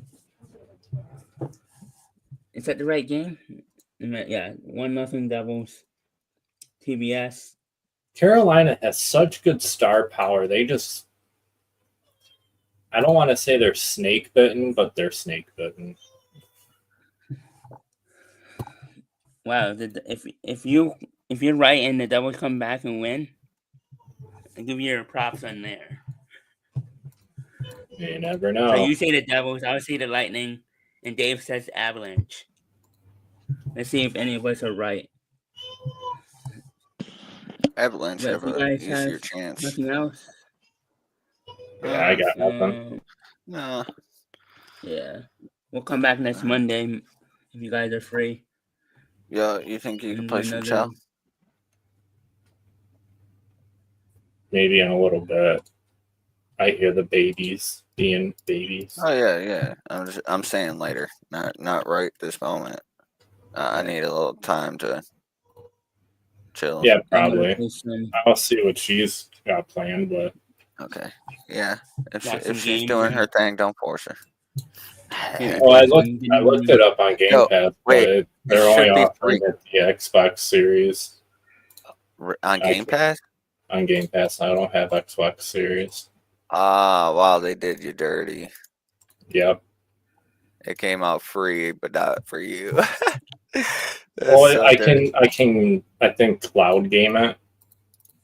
Is that the right game? Yeah, 1-0 Devils. TBS. Carolina has such good star power. They just, I don't want to say they're snake bitten, but they're snake bitten. Wow, if you're right and the Devils come back and win, I'll give you your props on there. You never know. So you say the Devils, I'll say the Lightning, and Dave says Avalanche. Let's see if any of us are right. Avalanche But have if you a guys easier have chance. nothing else. Yeah, I got nothing. No. Yeah, we'll come back next Monday if you guys are free. Yeah, you think you can And play some another- chow? Maybe in a little bit. I hear the babies being babies. Oh yeah. I'm saying later, not right this moment. I need a little time to chill. Yeah, I'm gonna probably. play some- I'll see what she's got planned, but Okay. Yeah. Watch some If she's games doing and- her thing, don't force her. Yeah. well, I looked it up on Game Yo, Pass, wait, but they're it only should be offering free. it the Xbox Series On Game Pass? on Game Pass. I don't have Xbox Series. Ah, wow, they did you dirty. Yep. It came out free, but not for you. Well, So I dirty. think cloud game it,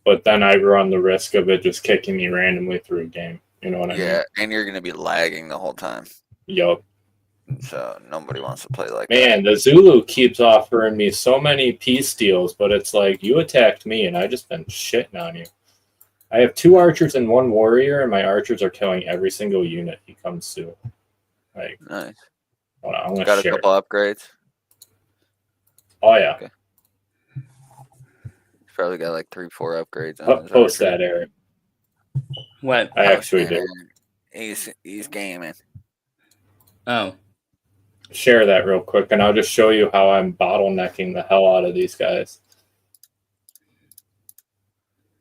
but then I run the risk of it just kicking me randomly through a game. You know what I mean? Yeah, and you're gonna be lagging the whole time. Yup. So nobody wants to play like Man, the Zulu keeps offering me so many peace deals, but it's like you attacked me and I just been shitting on you. I have 2 archers and 1 warrior, and my archers are killing every single unit he comes to. Like, that. Nice. hold on, I'm gonna Got a share. couple upgrades. Oh yeah, Okay. He's probably got like 3-4 upgrades. On his post archer. that, Eric. What? I actually man, do. He's gaming. Oh, Share that real quick, and I'll just show you how I'm bottlenecking the hell out of these guys.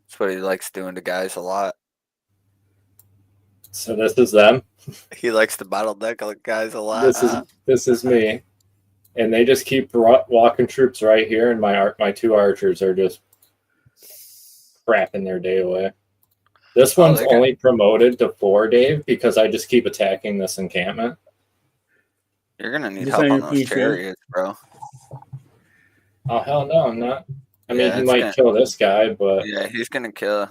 That's what he likes doing to guys a lot. So this is them. He likes to bottleneck guys a lot. This is me, and they just keep walking troops right here, and my 2 archers are just crapping their day away. This one's only promoted to 4, Dave, because I just keep attacking this encampment. You're gonna need Just help on on your those PC? chariots, bro. Oh hell no, I'm not. I mean, Yeah, he it's might gonna- kill this guy, but Yeah, he's gonna kill.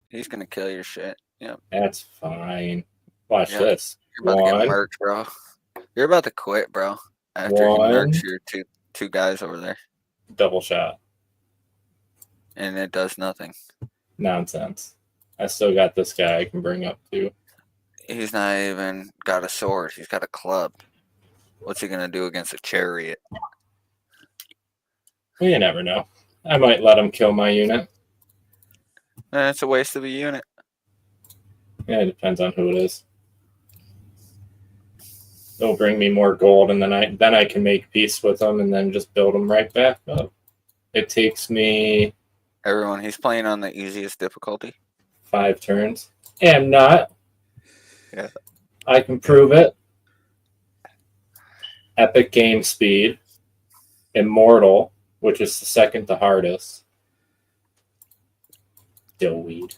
He's gonna kill your shit. Yep. that's fine. Watch Yeah. this. You're about to get 1, murked, bro. You're about to quit, bro. After you nurse your two guys over there. Double shot. And it does nothing. Nonsense. I still got this guy I can bring up too. He's not even got a sword. He's got a club. What's he gonna do against a chariot? Well, you never know. I might let him kill my unit. It's a waste of a unit. Yeah, it depends on who it is. They'll bring me more gold, and then I can make peace with them, and then just build them right back up. It takes me Everyone, he's playing on the easiest difficulty. 5 turns. Am not. Yeah. I can prove it. Epic game speed. Immortal, which is the second to hardest. Dillweed.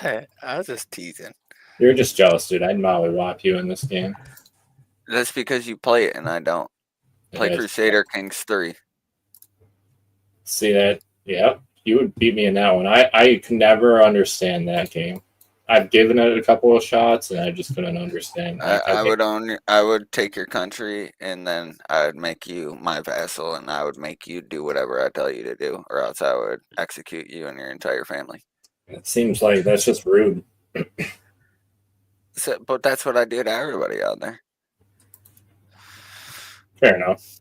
I was just teasing. You're just jealous, dude. I'd mollywop you in this game. That's because you play it and I don't. Play Yes. Crusader Kings 3. See that? Yeah, you would beat me in that one. I could never understand that game. I've given it a couple of shots and I just couldn't understand. I would take your country and then I would make you my vassal and I would make you do whatever I tell you to do, or else I would execute you and your entire family. It seems like that's just rude. So, but that's what I do to everybody out there. Fair enough.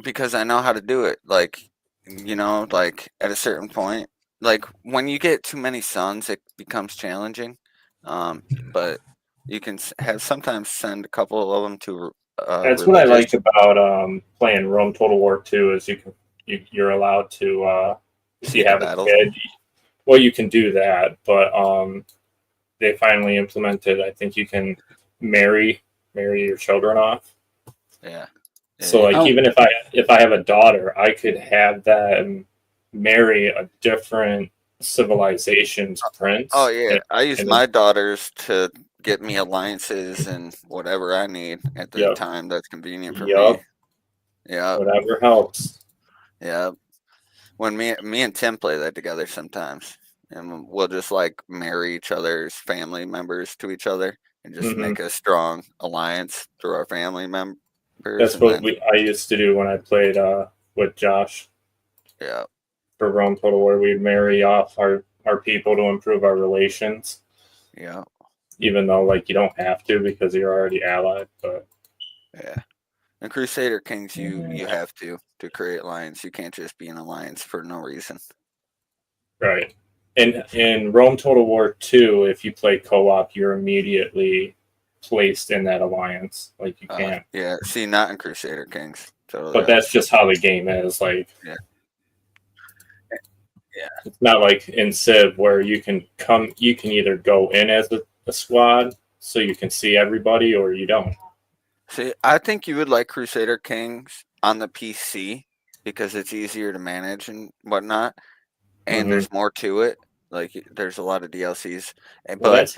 Because I know how to do it. Like, you know, like at a certain point, like when you get too many sons, it becomes challenging. But you can sometimes send a couple of them to. That's what I like about playing Rome Total War 2 is you're allowed to if you have a kid. Well, you can do that, but they finally implemented. I think you can marry your children off. Yeah. So like even if I have a daughter, I could have them marry a different civilization's prince. Oh yeah, I use my daughters to get me alliances and whatever I need at the time that's convenient for me. Yeah, whatever helps. Yeah, when me and Tim play that together sometimes, and we'll just like marry each other's family members to each other and just make a strong alliance through our family members. That's what I used to do when I played with Josh. Yeah. For Rome Total War, we'd marry off our people to improve our relations. Yeah. Even though like you don't have to because you're already allied, but yeah. In Crusader Kings, you have to create alliance. You can't just be an alliance for no reason. Right. And in Rome Total War 2, if you play co-op, you're immediately placed in that alliance. Like you can't. Yeah. See, not in Crusader Kings. Totally. But that's just how the game is. Like. Yeah. Yeah. It's not like in Civ where you can either go in as a squad so you can see everybody or you don't. See, I think you would like Crusader Kings on the PC because it's easier to manage and whatnot, and there's more to it. Like there's a lot of DLCs, but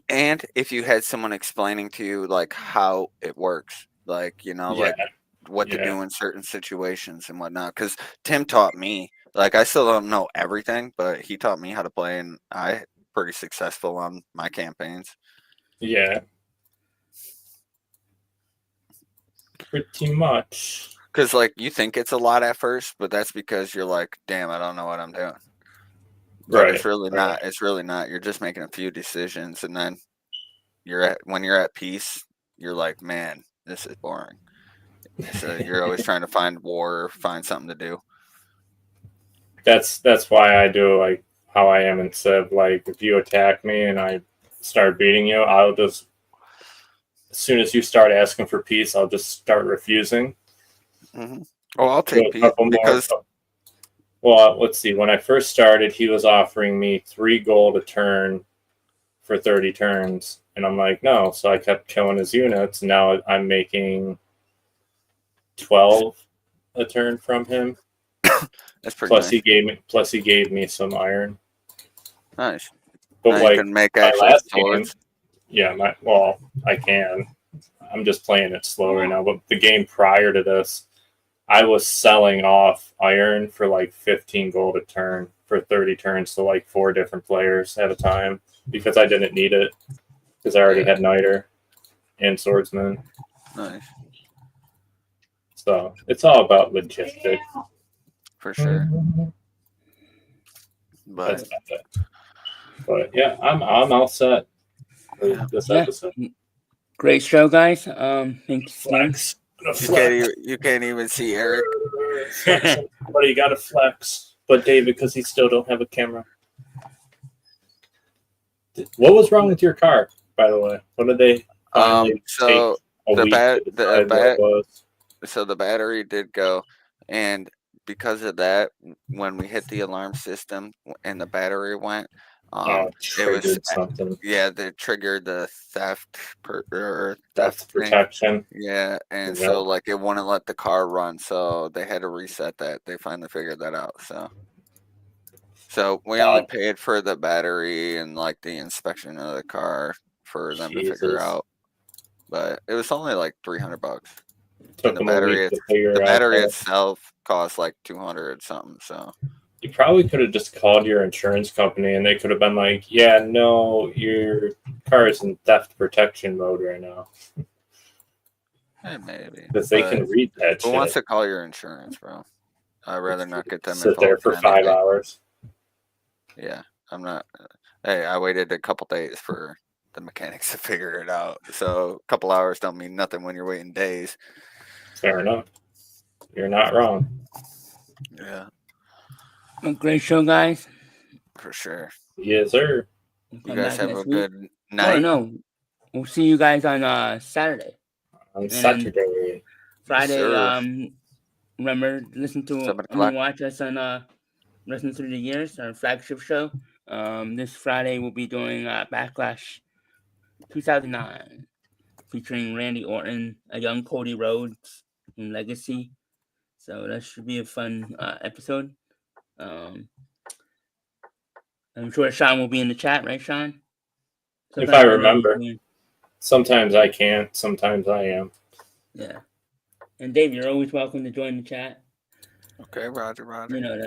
and if you had someone explaining to you like how it works, like like what to do in certain situations and whatnot. Because Tim taught me. Like I still don't know everything, but he taught me how to play, and I'm pretty successful on my campaigns. Yeah. Pretty much. Because like you think it's a lot at first, but that's because you're like, damn, I don't know what I'm doing. But it's really not. It's really not. You're just making a few decisions, and then when you're at peace, you're like, man, this is boring. So you're always trying to find war, or find something to do. That's why I do like how I am in Civ. Like if you attack me and I start beating you, I'll just as soon as you start asking for peace, I'll just start refusing. Oh, I'll take peace because. Well, let's see. When I first started, he was offering me 3 gold a turn for 30 turns, and I'm like, no. So I kept killing his units. Now I'm making 12 a turn from him. That's pretty plus nice. he gave me some iron. Nice. But now like you can make my last swords. Game, I can. I'm just playing it slow right now. But the game prior to this, I was selling off iron for like 15 gold a turn for 30 turns to like 4 different players at a time because I didn't need it because I already had niter. and swordsman. Nice. So it's all about logistics. For sure. But yeah, I'm all set for Yeah. this Yeah. episode. Great show, guys. Thanks again. Flex. you can't even see Eric. But you got to flex. But David, because he still don't have a camera. What was wrong with your car, by the way? What did they? So the battery did go, and because of that, when we hit the alarm system and the battery went, it was something. Yeah, they triggered the theft Theft thing. protection. Yeah, and Yep. so like it wouldn't let the car run, so they had to reset that. They finally figured that out. So we only paid for the battery and like the inspection of the car for them to figure out. But it was only like $300. Took And them a week to figure the out battery that. itself cost like 200 something. So You probably could have just called your insurance company and they could have been like, yeah, no, your car is in theft protection mode right now. maybe. Because they can read that Who shit. wants to call your insurance, bro? I'd rather not get them Sit there involved for in 5 anything. hours. Yeah, I'm not. Hey, I waited a couple days for the mechanics to figure it out. So a couple hours don't mean nothing when you're waiting days. Fair enough. You're not wrong. Yeah, A great show, guys. for sure. Yes, sir. You Come guys back have next a week. good night. No. We'll see you guys on Saturday. On Saturday. Friday, sir. remember, listen to 7 o'clock. watch us on Wrestling Through the Years, our flagship show. This Friday we'll be doing Backlash 2009, featuring Randy Orton, a young Cody Rhodes, and Legacy. So that should be a fun episode. I'm sure Shawn will be in the chat, right, Shawn? If I remember. Sometimes I can't, sometimes I am. Yeah. And Dave, you're always welcome to join the chat. Okay, Roger. You know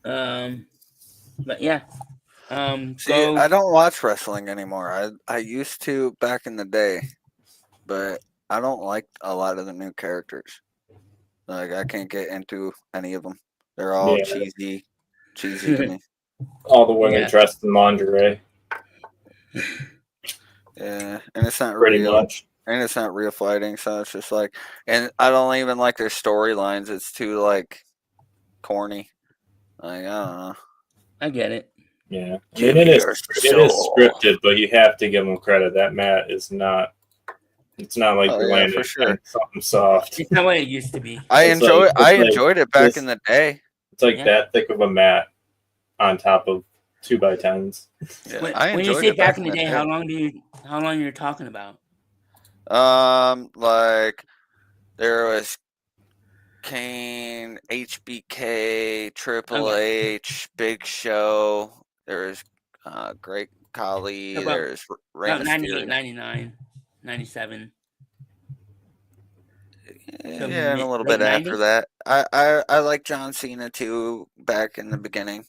that. But yeah. See, I don't watch wrestling anymore. I used to back in the day, but I don't like a lot of the new characters. Like I can't get into any of them. They're all cheesy to me. All the women dressed in lingerie. Yeah, and it's not Pretty real. much. And it's not real fighting, so it's just like, and I don't even like their storylines. It's too like corny. Like I don't know. I get it. Yeah, Give it me is your scripted, but you have to give them credit. That mat is not. It's not like you're landing for sure. something soft. It's not what it used to be. I It's enjoyed it back in the day. It's like that thick of a mat on top of 2x10s. Yeah, When you say back in the day, how long you're talking about? Like there was Kane, HBK, Triple H, Big Show. There was Great Khali. There's Rey About 98, Mysterio. 99, 97. Yeah, and a little bit after that. I like John Cena too. Back in the beginning,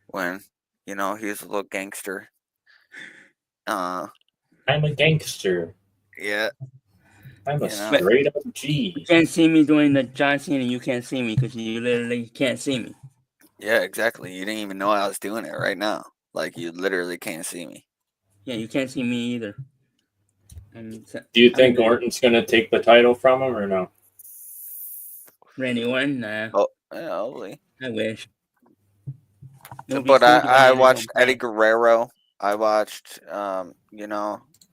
when he was a little gangster. I'm a gangster. Yeah. I'm a straight up G. You can't see me doing the John Cena. You can't see me because you literally can't see me. Yeah, exactly. You didn't even know I was doing it right now. Like you literally can't see me. Yeah, you can't see me either. Do you think Orton's going to take the title from him or no? Randy Orton? Nah. Oh, yeah, hopefully. I wish. But I watched Eddie Guerrero. I watched,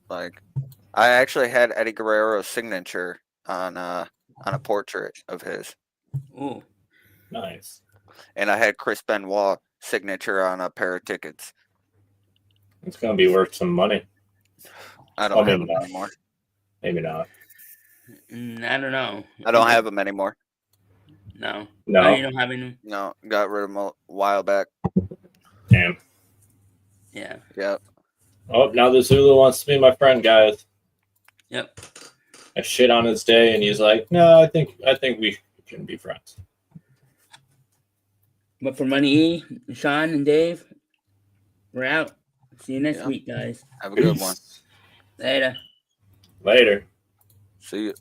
like I actually had Eddie Guerrero's signature on a portrait of his. Ooh, nice. And I had Chris Benoit signature on a pair of tickets. It's going to be worth some money. I don't have them anymore. Maybe not. I don't know. I don't have them anymore. No. No. Oh, you don't have any? No, got rid of them a while back. Damn. Yeah. Yep. Oh, now the Zulu wants to be my friend, guys. Yep. I shit on his day, and he's like, "No, I think we can be friends." But for MoneyE, Shawn and Dave, we're out. See you next week, guys. Have a good one. Later. Later. See you.